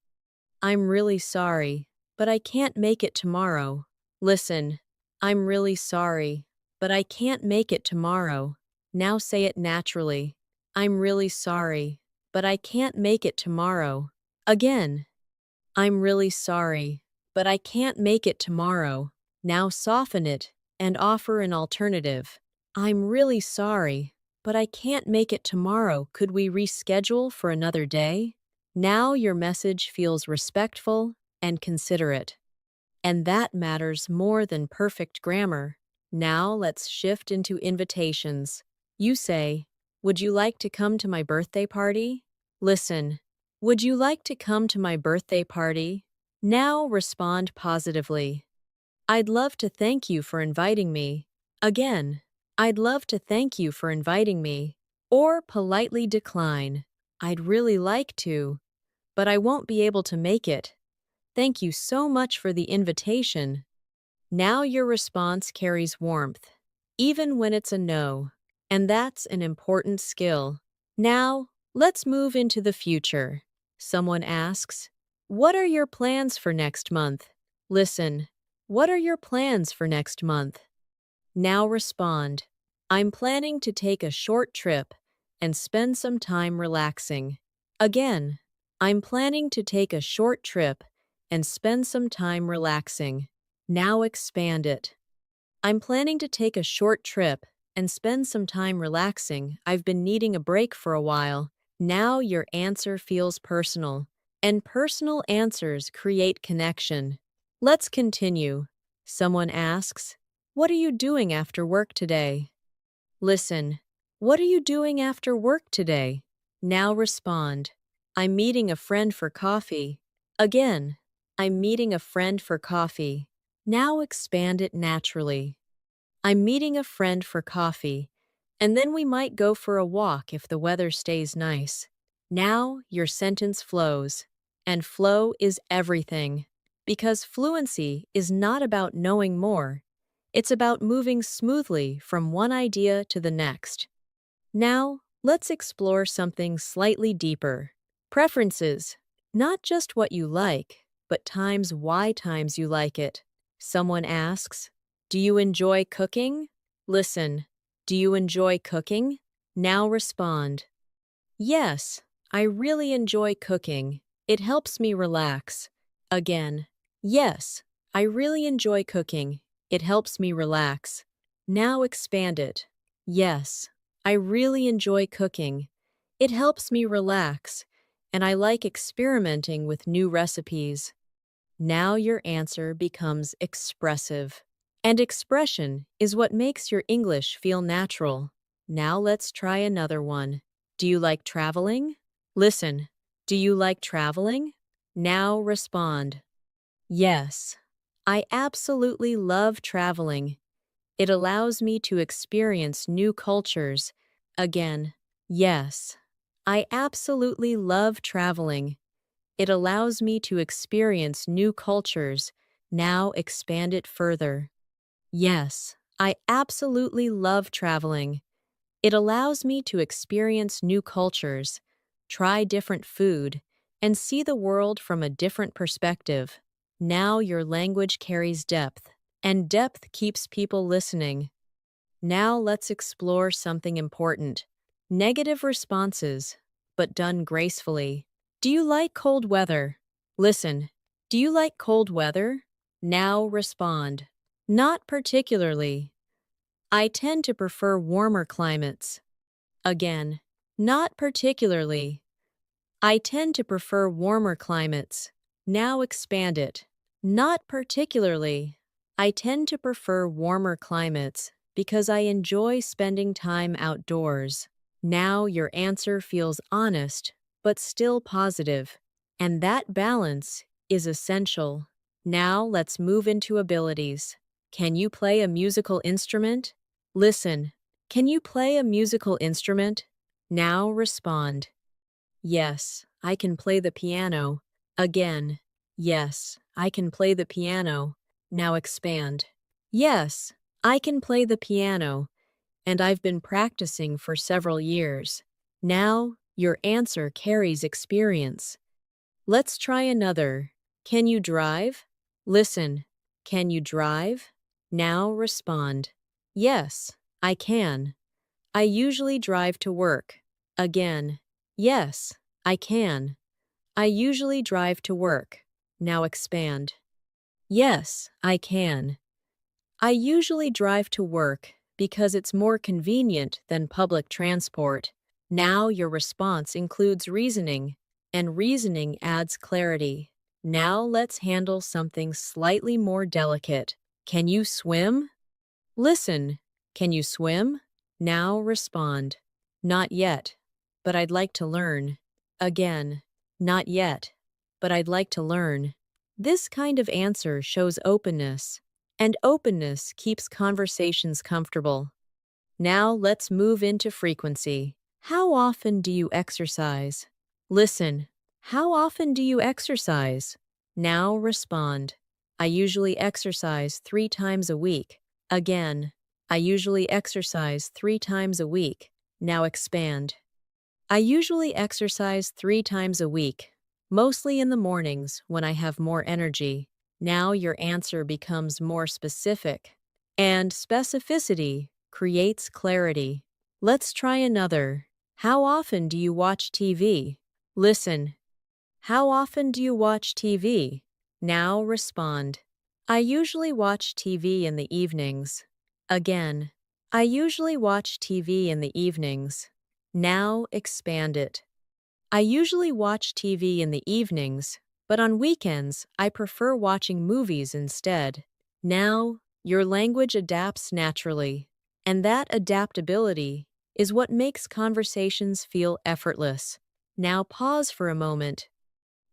I'm really sorry, but I can't make it tomorrow. Listen, I'm really sorry, but I can't make it tomorrow. Now say it naturally. I'm really sorry, but I can't make it tomorrow. Again. I'm really sorry, but I can't make it tomorrow. Now soften it and offer an alternative. I'm really sorry, but I can't make it tomorrow. Could we reschedule for another day? Now your message feels respectful and considerate. And that matters more than perfect grammar. Now let's shift into invitations. You say, would you like to come to my birthday party? Listen, would you like to come to my birthday party? Now respond positively. I'd love to thank you for inviting me. Again, I'd love to thank you for inviting me. Or politely decline. I'd really like to, but I won't be able to make it. Thank you so much for the invitation. Now your response carries warmth, even when it's a no. And that's an important skill. Now, let's move into the future. Someone asks, what are your plans for next month? Listen, what are your plans for next month? Now respond, I'm planning to take a short trip and spend some time relaxing. Again, I'm planning to take a short trip and spend some time relaxing. Now expand it. I'm planning to take a short trip and spend some time relaxing. I've been needing a break for a while. Now your answer feels personal, and personal answers create connection. Let's continue. Someone asks, what are you doing after work today? Listen, what are you doing after work today? Now respond, I'm meeting a friend for coffee. Again, I'm meeting a friend for coffee. Now expand it naturally. I'm meeting a friend for coffee, and then we might go for a walk if the weather stays nice. Now your sentence flows, and flow is everything, because fluency is not about knowing more. It's about moving smoothly from one idea to the next. Now, let's explore something slightly deeper. Preferences, not just what you like, but times why times you like it. Someone asks, do you enjoy cooking? Listen, do you enjoy cooking? Now respond. Yes, I really enjoy cooking. It helps me relax. Again, yes, I really enjoy cooking. It helps me relax. Now expand it. Yes, I really enjoy cooking. It helps me relax, and I like experimenting with new recipes. Now your answer becomes expressive. And expression is what makes your English feel natural. Now let's try another one. Do you like traveling? Listen, do you like traveling? Now respond. Yes, I absolutely love traveling. It allows me to experience new cultures. Again, yes, I absolutely love traveling. It allows me to experience new cultures. Now expand it further. Yes, I absolutely love traveling. It allows me to experience new cultures, try different food, and see the world from a different perspective. Now your language carries depth, and depth keeps people listening. Now let's explore something important. Negative responses, but done gracefully. Do you like cold weather? Listen. Do you like cold weather? Now respond. Not particularly. I tend to prefer warmer climates. Again. Not particularly. I tend to prefer warmer climates. Now expand it. Not particularly. I tend to prefer warmer climates because I enjoy spending time outdoors. Now your answer feels honest, but still positive. And that balance is essential. Now let's move into abilities. Can you play a musical instrument? Listen. Can you play a musical instrument? Now respond. Yes, I can play the piano. Again. Yes, I can play the piano. Now expand. Yes, I can play the piano, and I've been practicing for several years. Now, your answer carries experience. Let's try another. Can you drive? Listen. Can you drive? Now respond. Yes, I can. I usually drive to work. Again. Yes, I can. I usually drive to work. Now expand. Yes, I can. I usually drive to work because it's more convenient than public transport. Now your response includes reasoning, and reasoning adds clarity. Now let's handle something slightly more delicate. Can you swim? Listen. Can you swim? Now respond. Not yet, but I'd like to learn. Again. Not yet, but I'd like to learn. This kind of answer shows openness, and openness keeps conversations comfortable. Now let's move into frequency. How often do you exercise? Listen. How often do you exercise? Now respond. I usually exercise 3 times a week. Again. I usually exercise 3 times a week. Now expand. I usually exercise 3 times a week, mostly in the mornings when I have more energy. Now your answer becomes more specific. And specificity creates clarity. Let's try another. How often do you watch TV? Listen. How often do you watch TV? Now respond. I usually watch TV in the evenings. Again. I usually watch TV in the evenings. Now expand it. I usually watch TV in the evenings, but on weekends I prefer watching movies instead. Now, your language adapts naturally, and that adaptability is what makes conversations feel effortless. Now pause for a moment,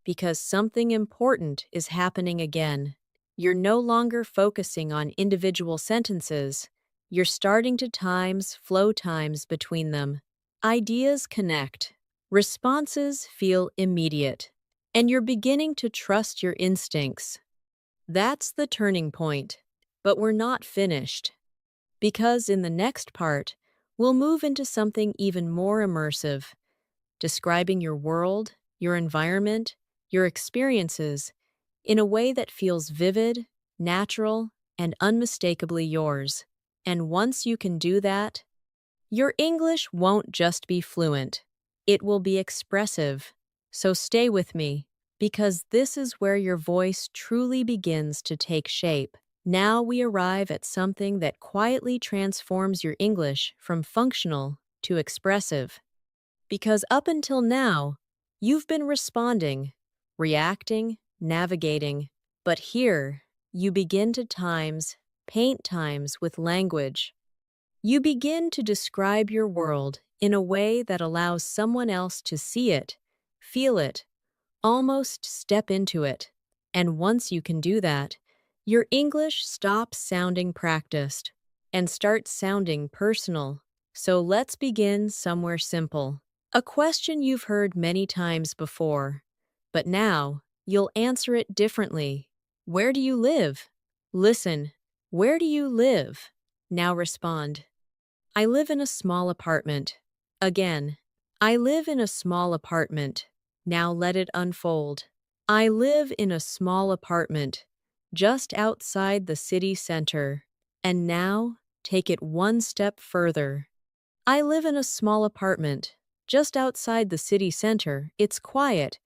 because something important is happening again. You're no longer focusing on individual sentences. You're starting to times flow times between them. Ideas connect. Responses feel immediate. And you're beginning to trust your instincts. That's the turning point. But we're not finished. Because in the next part, we'll move into something even more immersive, describing your world, your environment, your experiences in a way that feels vivid, natural, and unmistakably yours. And once you can do that, your English won't just be fluent. It will be expressive. So stay with me, because this is where your voice truly begins to take shape. Now we arrive at something that quietly transforms your English from functional to expressive. Because up until now, you've been responding, reacting, navigating. But here, you begin to paint times with language. You begin to describe your world in a way that allows someone else to see it, feel it, almost step into it. And once you can do that, your English stops sounding practiced and starts sounding personal. So let's begin somewhere simple. A question you've heard many times before, but now you'll answer it differently. Where do you live? Listen. Where do you live? Now respond. I live in a small apartment. Again. I live in a small apartment. Now let it unfold. I live in a small apartment, just outside the city center. And now, take it one step further. I live in a small apartment, just outside the city center. It's quiet,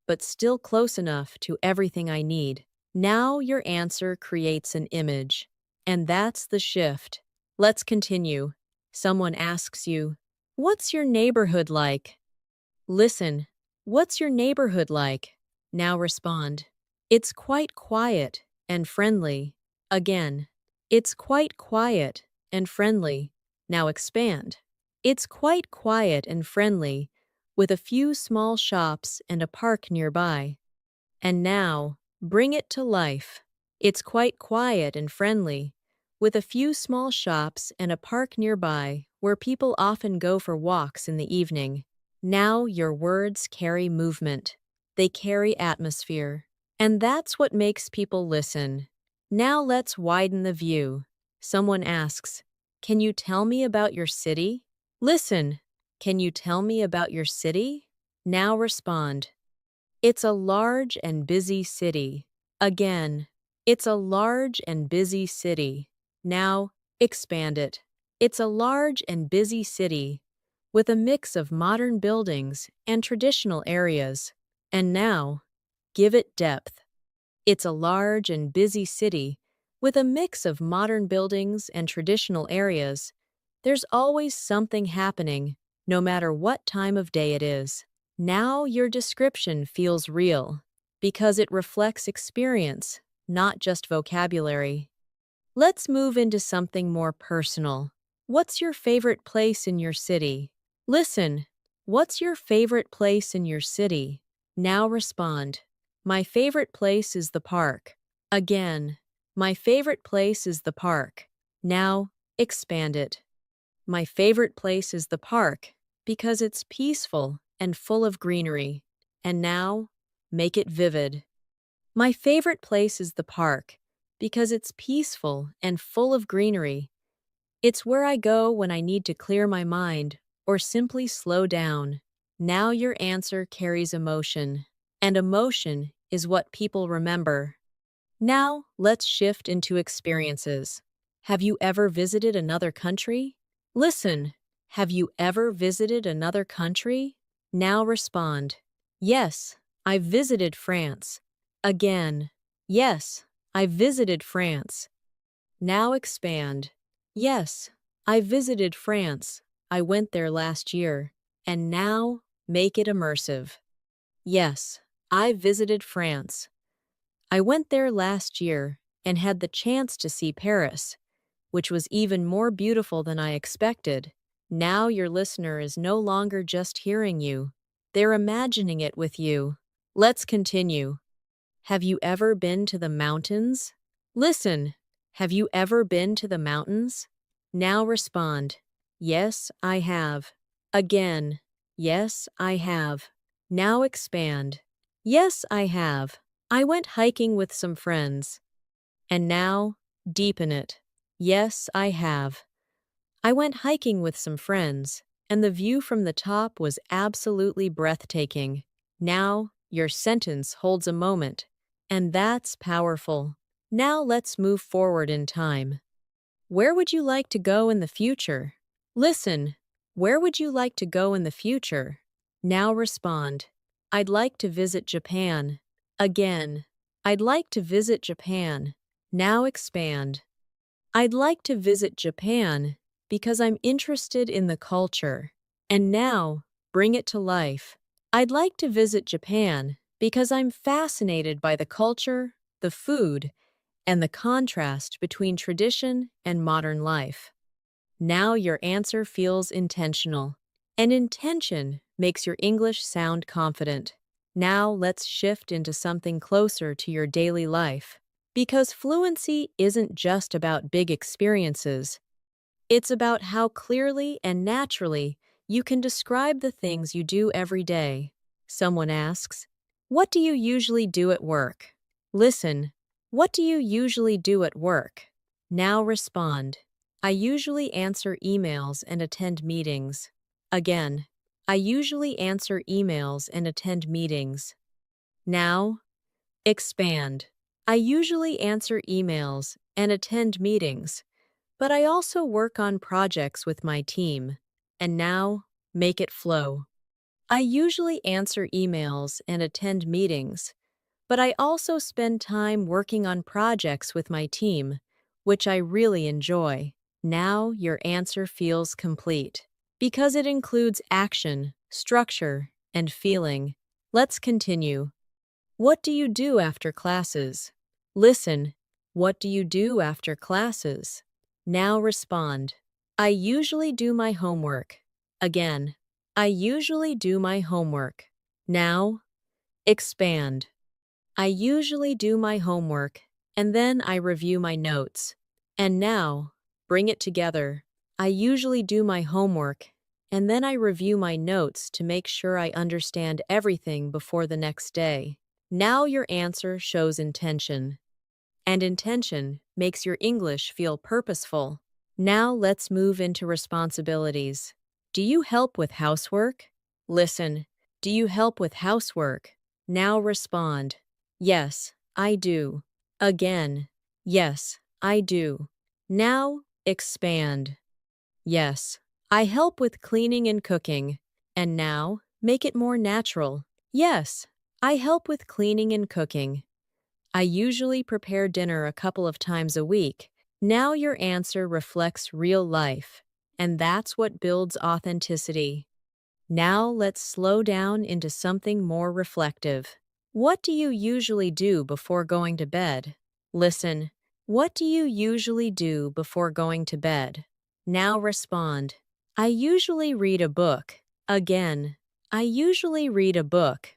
but still close enough to everything I need. Now your answer creates an image. And that's the shift. Let's continue. Someone asks you, what's your neighborhood like? Listen, what's your neighborhood like? Now respond. It's quite quiet and friendly. Again. It's quite quiet and friendly. Now expand. It's quite quiet and friendly, with a few small shops and a park nearby. And now, bring it to life. It's quite quiet and friendly, with a few small shops and a park nearby where people often go for walks in the evening. Now your words carry movement. They carry atmosphere. And that's what makes people listen. Now let's widen the view. Someone asks, can you tell me about your city? Listen, can you tell me about your city? Now respond. It's a large and busy city. Again, it's a large and busy city. Now, expand it. It's a large and busy city, with a mix of modern buildings and traditional areas. And now, give it depth. It's a large and busy city, with a mix of modern buildings and traditional areas. There's always something happening, no matter what time of day it is. Now your description feels real, because it reflects experience, not just vocabulary. Let's move into something more personal. What's your favorite place in your city? Listen, what's your favorite place in your city? Now respond. My favorite place is the park. Again, my favorite place is the park. Now, expand it. My favorite place is the park because it's peaceful and full of greenery. And now, make it vivid. My favorite place is the park because it's peaceful and full of greenery. It's where I go when I need to clear my mind or simply slow down. Now your answer carries emotion, and emotion is what people remember. Now, let's shift into experiences. Have you ever visited another country? Listen, have you ever visited another country? Now respond. Yes, I've visited France. Again. Yes, I've visited France. Now expand. Yes, I visited France. I went there last year. And now, make it immersive. Yes, I visited France. I went there last year and had the chance to see Paris, which was even more beautiful than I expected. Now your listener is no longer just hearing you. They're imagining it with you. Let's continue. Have you ever been to the mountains? Listen, have you ever been to the mountains? Now respond. Yes, I have. Again. Yes, I have. Now expand. Yes, I have. I went hiking with some friends. And now, deepen it. Yes, I have. I went hiking with some friends, and the view from the top was absolutely breathtaking. Now, your sentence holds a moment, and that's powerful. Now let's move forward in time. Where would you like to go in the future? Listen, where would you like to go in the future? Now respond. I'd like to visit Japan. Again. I'd like to visit Japan. Now expand. I'd like to visit Japan because I'm interested in the culture. And now, bring it to life. I'd like to visit Japan because I'm fascinated by the culture, the food, and the contrast between tradition and modern life. Now your answer feels intentional. And intention makes your English sound confident. Now let's shift into something closer to your daily life. Because fluency isn't just about big experiences. It's about how clearly and naturally you can describe the things you do every day. Someone asks, what do you usually do at work? Listen, what do you usually do at work? Now respond. I usually answer emails and attend meetings. Again, I usually answer emails and attend meetings. Now, expand. I usually answer emails and attend meetings, but I also work on projects with my team. And now, make it flow. I usually answer emails and attend meetings, but I also spend time working on projects with my team, which I really enjoy. Now your answer feels complete because it includes action, structure, and feeling. Let's continue. What do you do after classes? Listen. What do you do after classes? Now respond. I usually do my homework. Again, I usually do my homework. Now, expand. I usually do my homework, and then I review my notes. And now, bring it together. I usually do my homework, and then I review my notes to make sure I understand everything before the next day. Now your answer shows intention. And intention makes your English feel purposeful. Now let's move into responsibilities. Do you help with housework? Listen. Do you help with housework? Now respond. Yes, I do. Again. Yes, I do. Now, expand. Yes, I help with cleaning and cooking. And now, make it more natural. Yes, I help with cleaning and cooking. I usually prepare dinner a couple of times a week. Now your answer reflects real life. And that's what builds authenticity. Now let's slow down into something more reflective. What do you usually do before going to bed? Listen. What do you usually do before going to bed? Now respond. I usually read a book. Again. I usually read a book.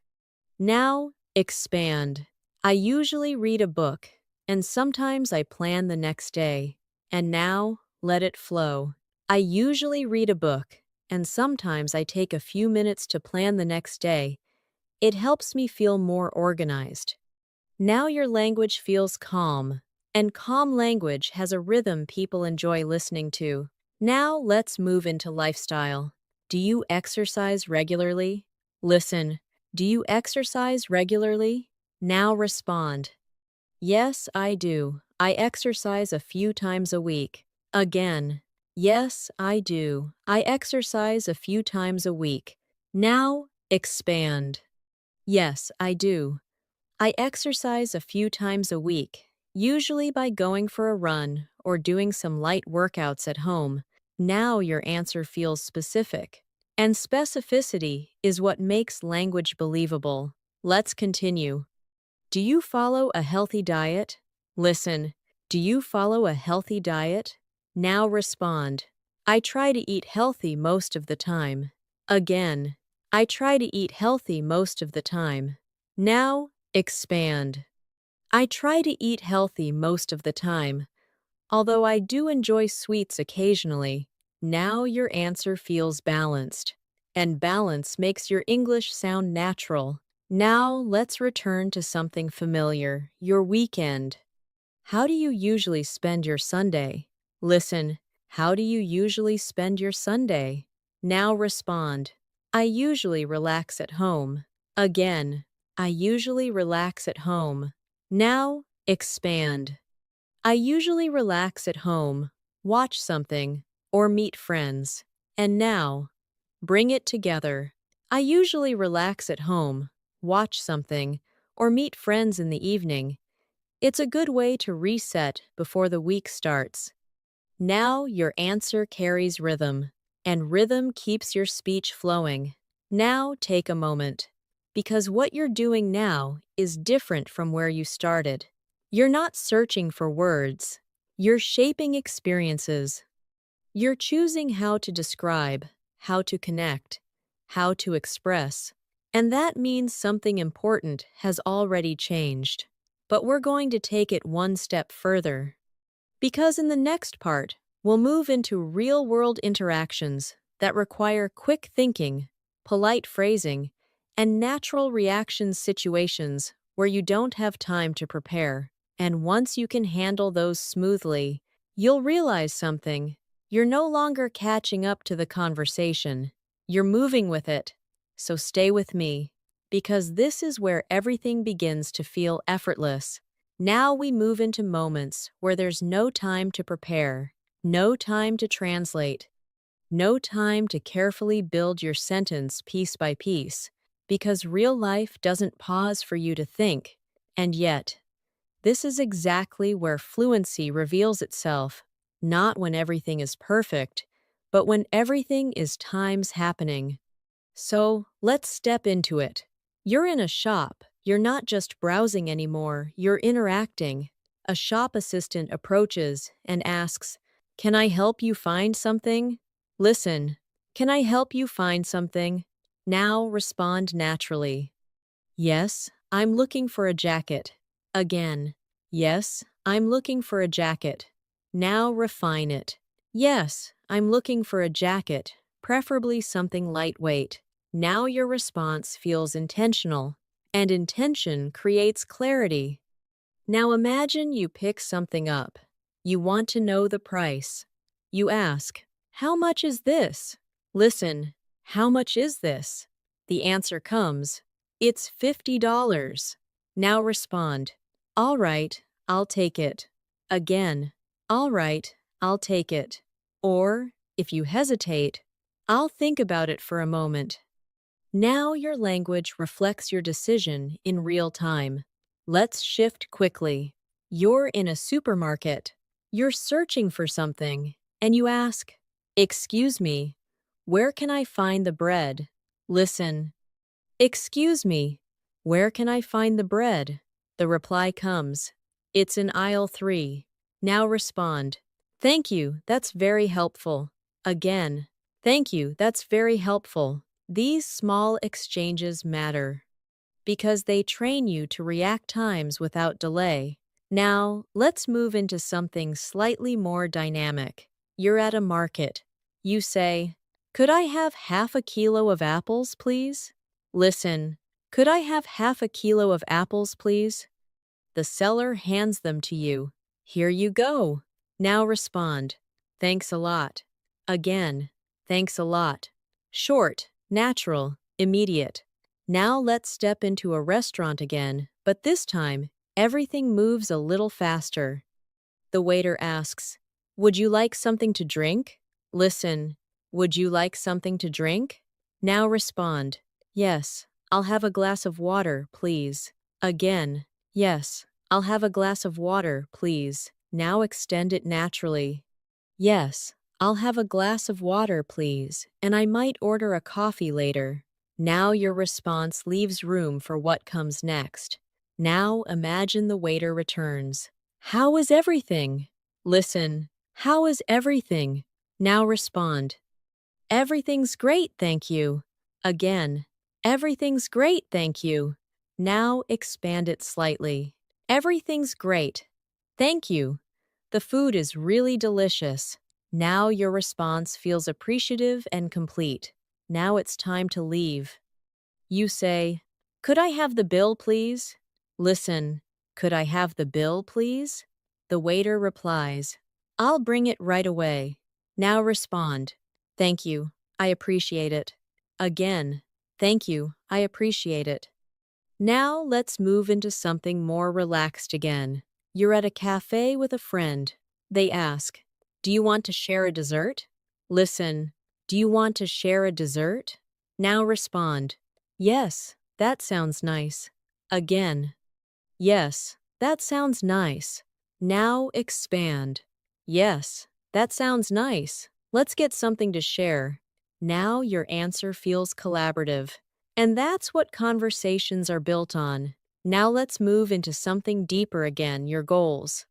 Now, expand. I usually read a book, and sometimes I plan the next day. And now, let it flow. I usually read a book, and sometimes I take a few minutes to plan the next day. It helps me feel more organized. Now your language feels calm, and calm language has a rhythm people enjoy listening to. Now let's move into lifestyle. Do you exercise regularly? Listen. Do you exercise regularly? Now respond. Yes, I do. I exercise a few times a week. Again. Yes, I do. I exercise a few times a week. Now, expand. Yes, I do. I exercise a few times a week, usually by going for a run or doing some light workouts at home. Now your answer feels specific. And specificity is what makes language believable. Let's continue. Do you follow a healthy diet? Listen. Do you follow a healthy diet? Now respond. I try to eat healthy most of the time. Again. I try to eat healthy most of the time. Now, expand. I try to eat healthy most of the time, although I do enjoy sweets occasionally. Now your answer feels balanced. And balance makes your English sound natural. Now let's return to something familiar, your weekend. How do you usually spend your Sunday? Listen. How do you usually spend your Sunday? Now respond. I usually relax at home. Again. I usually relax at home. Now, expand. I usually relax at home, watch something, or meet friends. And now, bring it together. I usually relax at home, watch something, or meet friends in the evening. It's a good way to reset before the week starts. Now your answer carries rhythm, and rhythm keeps your speech flowing. Now take a moment, because what you're doing now is different from where you started. You're not searching for words. You're shaping experiences. You're choosing how to describe, how to connect, how to express. And that means something important has already changed. But we're going to take it one step further. Because in the next part, we'll move into real-world interactions that require quick thinking, polite phrasing, and natural reaction situations where you don't have time to prepare. And once you can handle those smoothly, you'll realize something. You're no longer catching up to the conversation. You're moving with it. So stay with me, because this is where everything begins to feel effortless. Now we move into moments where there's no time to prepare, no time to translate, no time to carefully build your sentence piece by piece, because real life doesn't pause for you to think. And yet, this is exactly where fluency reveals itself, not when everything is perfect, but when everything is times happening. So, let's step into it. You're in a shop. You're not just browsing anymore, you're interacting. A shop assistant approaches and asks, "Can I help you find something?" Listen, "Can I help you find something?" Now respond naturally. "Yes, I'm looking for a jacket." Again. "Yes, I'm looking for a jacket." Now refine it. "Yes, I'm looking for a jacket, preferably something lightweight." Now your response feels intentional, and intention creates clarity. Now imagine you pick something up. You want to know the price. You ask, "How much is this?" Listen, "How much is this?" The answer comes, "It's $50." Now respond, "All right, I'll take it." Again, "All right, I'll take it." Or, if you hesitate, "I'll think about it for a moment." Now your language reflects your decision in real time. Let's shift quickly. You're in a supermarket. You're searching for something, and you ask, "Excuse me, where can I find the bread?" Listen, "Excuse me, where can I find the bread?" The reply comes, "It's in aisle 3. Now respond, "Thank you, that's very helpful." Again, "Thank you, that's very helpful." These small exchanges matter because they train you to react times without delay. Now, let's move into something slightly more dynamic. You're at a market. You say, "Could I have half a kilo of apples, please?" Listen, "Could I have half a kilo of apples, please?" The seller hands them to you. "Here you go." Now respond, "Thanks a lot." Again, "Thanks a lot." Short, natural, immediate. Now let's step into a restaurant again, but this time, everything moves a little faster. The waiter asks, "Would you like something to drink?" Listen, "Would you like something to drink?" Now respond, "Yes, I'll have a glass of water, please." Again, "Yes, I'll have a glass of water, please." Now extend it naturally. "Yes, I'll have a glass of water, please, and I might order a coffee later." Now your response leaves room for what comes next. Now imagine the waiter returns. "How is everything?" Listen, "How is everything?" Now respond, "Everything's great, thank you." Again, "Everything's great, thank you." Now expand it slightly. "Everything's great. Thank you. The food is really delicious." Now your response feels appreciative and complete. Now it's time to leave. You say, "Could I have the bill, please?" Listen, "Could I have the bill, please?" The waiter replies, "I'll bring it right away." Now respond, "Thank you, I appreciate it." Again, "Thank you, I appreciate it." Now let's move into something more relaxed again. You're at a cafe with a friend. They ask, "Do you want to share a dessert?" Listen, "Do you want to share a dessert?" Now respond, "Yes, that sounds nice." Again, "Yes, that sounds nice." Now expand. "Yes, that sounds nice. Let's get something to share." Now your answer feels collaborative. And that's what conversations are built on. Now let's move into something deeper again, your goals.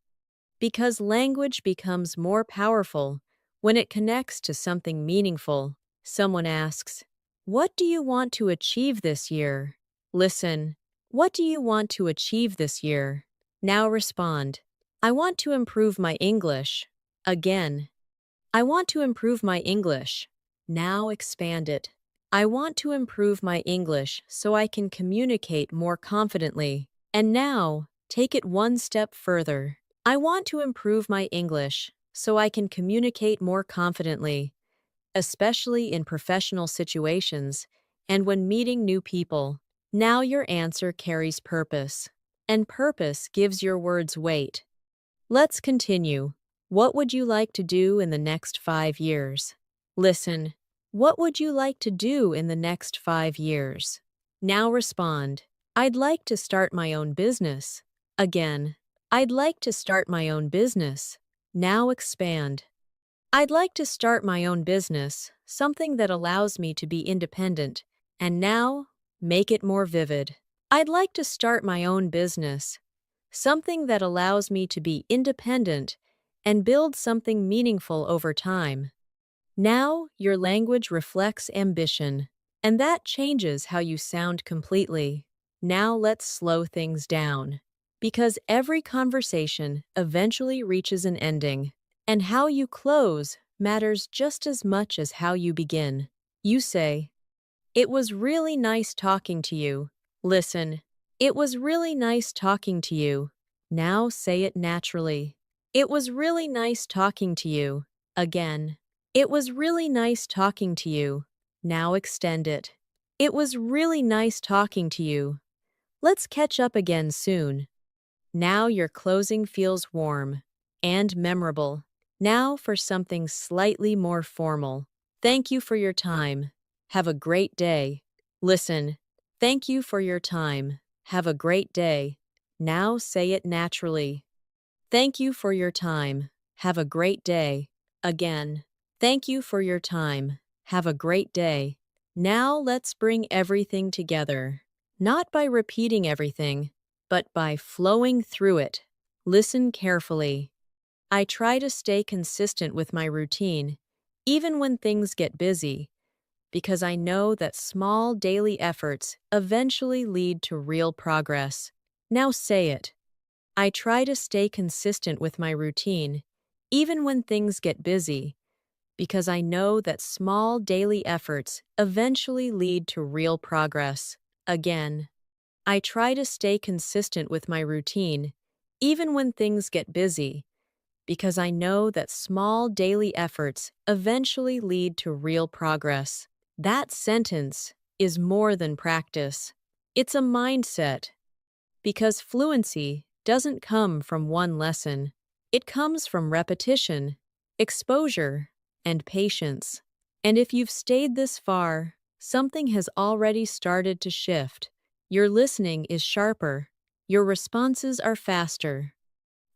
Because language becomes more powerful when it connects to something meaningful. Someone asks, "What do you want to achieve this year?" Listen, "What do you want to achieve this year?" Now respond, "I want to improve my English." Again, "I want to improve my English." Now expand it. "I want to improve my English so I can communicate more confidently." And now, take it one step further. "I want to improve my English so I can communicate more confidently, especially in professional situations and when meeting new people. Now your answer carries purpose, and purpose gives your words weight. Let's continue. What would you like to do in the next 5 years? Listen. What would you like to do in the next 5 years? Now respond. I'd like to start my own business. Again. I'd like to start my own business. Now expand. I'd like to start my own business, something that allows me to be independent. And now, make it more vivid. I'd like to start my own business, something that allows me to be independent and build something meaningful over time. Now, your language reflects ambition, and that changes how you sound completely. Now let's slow things down, because every conversation eventually reaches an ending, and how you close matters just as much as how you begin. You say, "It was really nice talking to you." Listen, "It was really nice talking to you." Now say it naturally. "It was really nice talking to you." Again. "It was really nice talking to you." Now extend it. "It was really nice talking to you. Let's catch up again soon." Now your closing feels warm and memorable. Now for something slightly more formal. Thank you for your time. Have a great day. Listen. Thank you for your time. Have a great day. Now say it naturally. Thank you for your time. Have a great day. Again. Thank you for your time. Have a great day. Now let's bring everything together. Not by repeating everything, but by flowing through it. Listen carefully. I try to stay consistent with my routine, even when things get busy, because I know that small daily efforts eventually lead to real progress. Now say it. I try to stay consistent with my routine, even when things get busy, because I know that small daily efforts eventually lead to real progress. Again. I try to stay consistent with my routine, even when things get busy, because I know that small daily efforts eventually lead to real progress. That sentence is more than practice. It's a mindset, because fluency doesn't come from one lesson. It comes from repetition, exposure, and patience. And if you've stayed this far, something has already started to shift. Your listening is sharper, your responses are faster,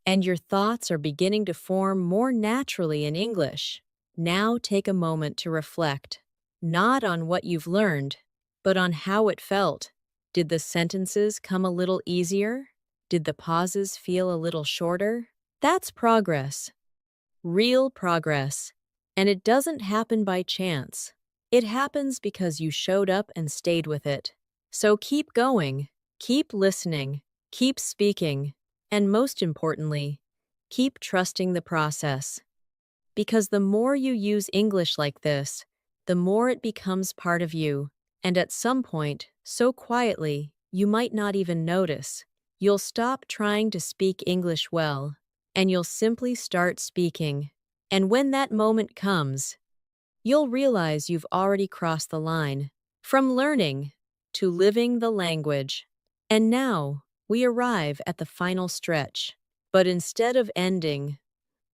and your thoughts are beginning to form more naturally in English. Now take a moment to reflect, not on what you've learned, but on how it felt. Did the sentences come a little easier? Did the pauses feel a little shorter? That's progress. Real progress. And it doesn't happen by chance. It happens because you showed up and stayed with it. So keep going, keep listening, keep speaking, and most importantly, keep trusting the process. Because the more you use English like this, the more it becomes part of you. And at some point, so quietly, you might not even notice. You'll stop trying to speak English well, and you'll simply start speaking. And when that moment comes, you'll realize you've already crossed the line from learning to living the language. And now, we arrive at the final stretch. But instead of ending,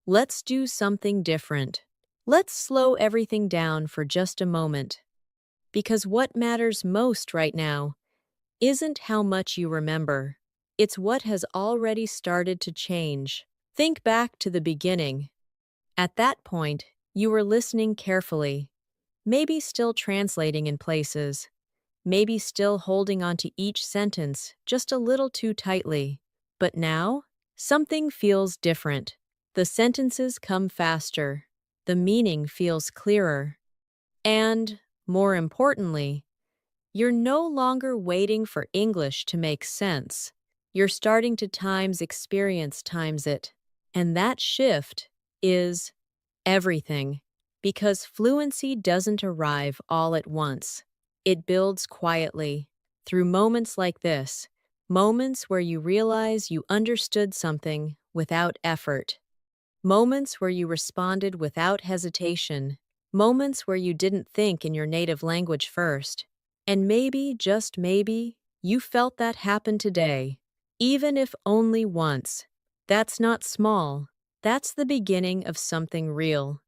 let's do something different. Let's slow everything down for just a moment. Because what matters most right now isn't how much you remember. It's what has already started to change. Think back to the beginning. At that point, you were listening carefully, maybe still translating in places, maybe still holding on to each sentence just a little too tightly. But now, something feels different. The sentences come faster. The meaning feels clearer. And, more importantly, you're no longer waiting for English to make sense. You're starting to times experience times it. And that shift is everything. Because fluency doesn't arrive all at once. It builds quietly, through moments like this, moments where you realize you understood something without effort. Moments where you responded without hesitation. Moments where you didn't think in your native language first. And maybe, just maybe, you felt that happen today. Even if only once. That's not small. That's the beginning of something real.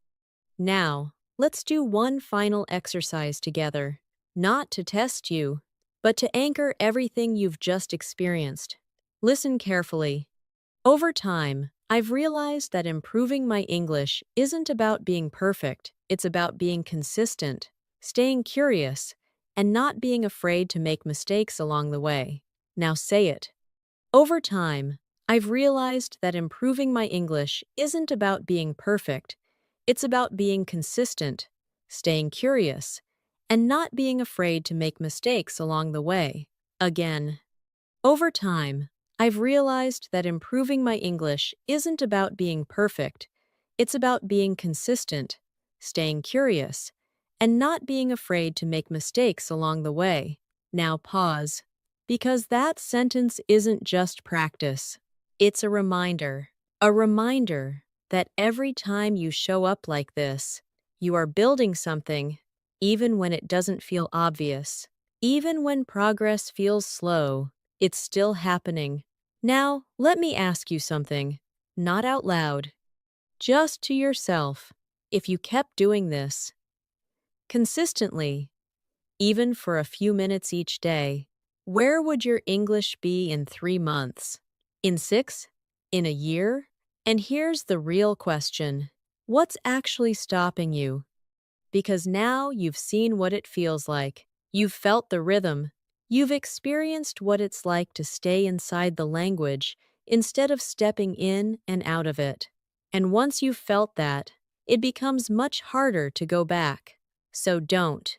Now, let's do one final exercise together. Not to test you, but to anchor everything you've just experienced. Listen carefully. Over time, I've realized that improving my English isn't about being perfect, it's about being consistent, staying curious, and not being afraid to make mistakes along the way. Now say it. Over time, I've realized that improving my English isn't about being perfect, it's about being consistent, staying curious, and not being afraid to make mistakes along the way. Again. Over time, I've realized that improving my English isn't about being perfect, it's about being consistent, staying curious, and not being afraid to make mistakes along the way. Now pause. Because that sentence isn't just practice, it's a reminder. A reminder that every time you show up like this, you are building something, even when it doesn't feel obvious. Even when progress feels slow, it's still happening. Now, let me ask you something, not out loud, just to yourself. If you kept doing this consistently, even for a few minutes each day, where would your English be in 3 months? In 6? In a year? And here's the real question. What's actually stopping you? Because now you've seen what it feels like. You've felt the rhythm. You've experienced what it's like to stay inside the language instead of stepping in and out of it. And once you've felt that, it becomes much harder to go back. So don't.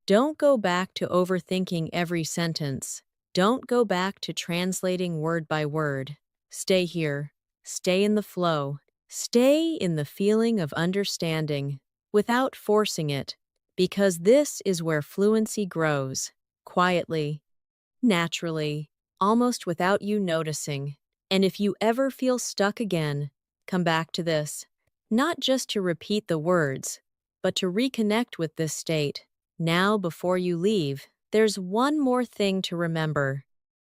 Don't go back to overthinking every sentence. Don't go back to translating word by word. Stay here. Stay in the flow. Stay in the feeling of understanding without forcing it, because this is where fluency grows, quietly, naturally, almost without you noticing. And if you ever feel stuck again, come back to this, not just to repeat the words, but to reconnect with this state. Now, before you leave, there's one more thing to remember.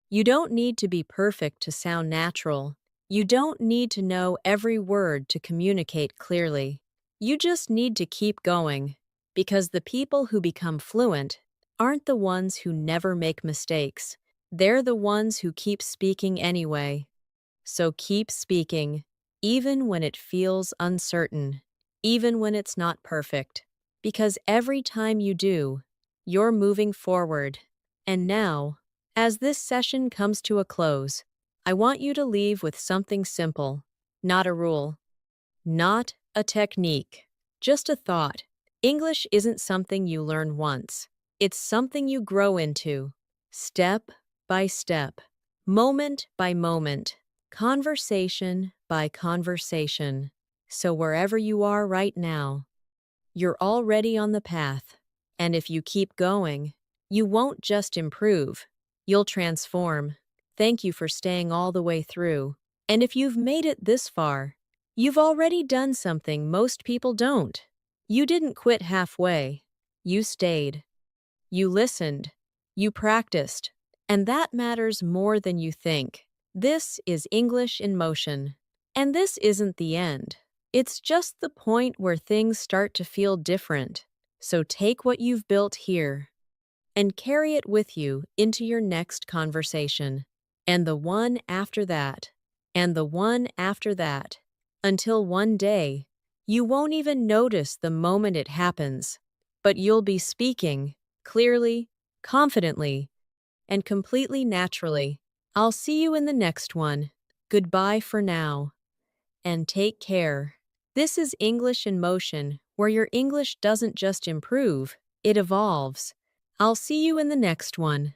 You don't need to be perfect to sound natural. You don't need to know every word to communicate clearly. You just need to keep going, because the people who become fluent aren't the ones who never make mistakes. They're the ones who keep speaking anyway. So keep speaking, even when it feels uncertain, even when it's not perfect. Because every time you do, you're moving forward. And now, as this session comes to a close, I want you to leave with something simple, not a rule, not a technique, just a thought. English isn't something you learn once. It's something you grow into, step by step, moment by moment, conversation by conversation. So wherever you are right now, you're already on the path. And if you keep going, you won't just improve, you'll transform. Thank you for staying all the way through. And if you've made it this far, you've already done something most people don't. You didn't quit halfway. You stayed. You listened. You practiced. And that matters more than you think. This is English in motion. And this isn't the end. It's just the point where things start to feel different. So take what you've built here and carry it with you into your next conversation, and the one after that, and the one after that, until one day, you won't even notice the moment it happens, but you'll be speaking clearly, confidently, and completely naturally. I'll see you in the next one. Goodbye for now, and take care. This is English in Motion, where your English doesn't just improve, it evolves. I'll see you in the next one.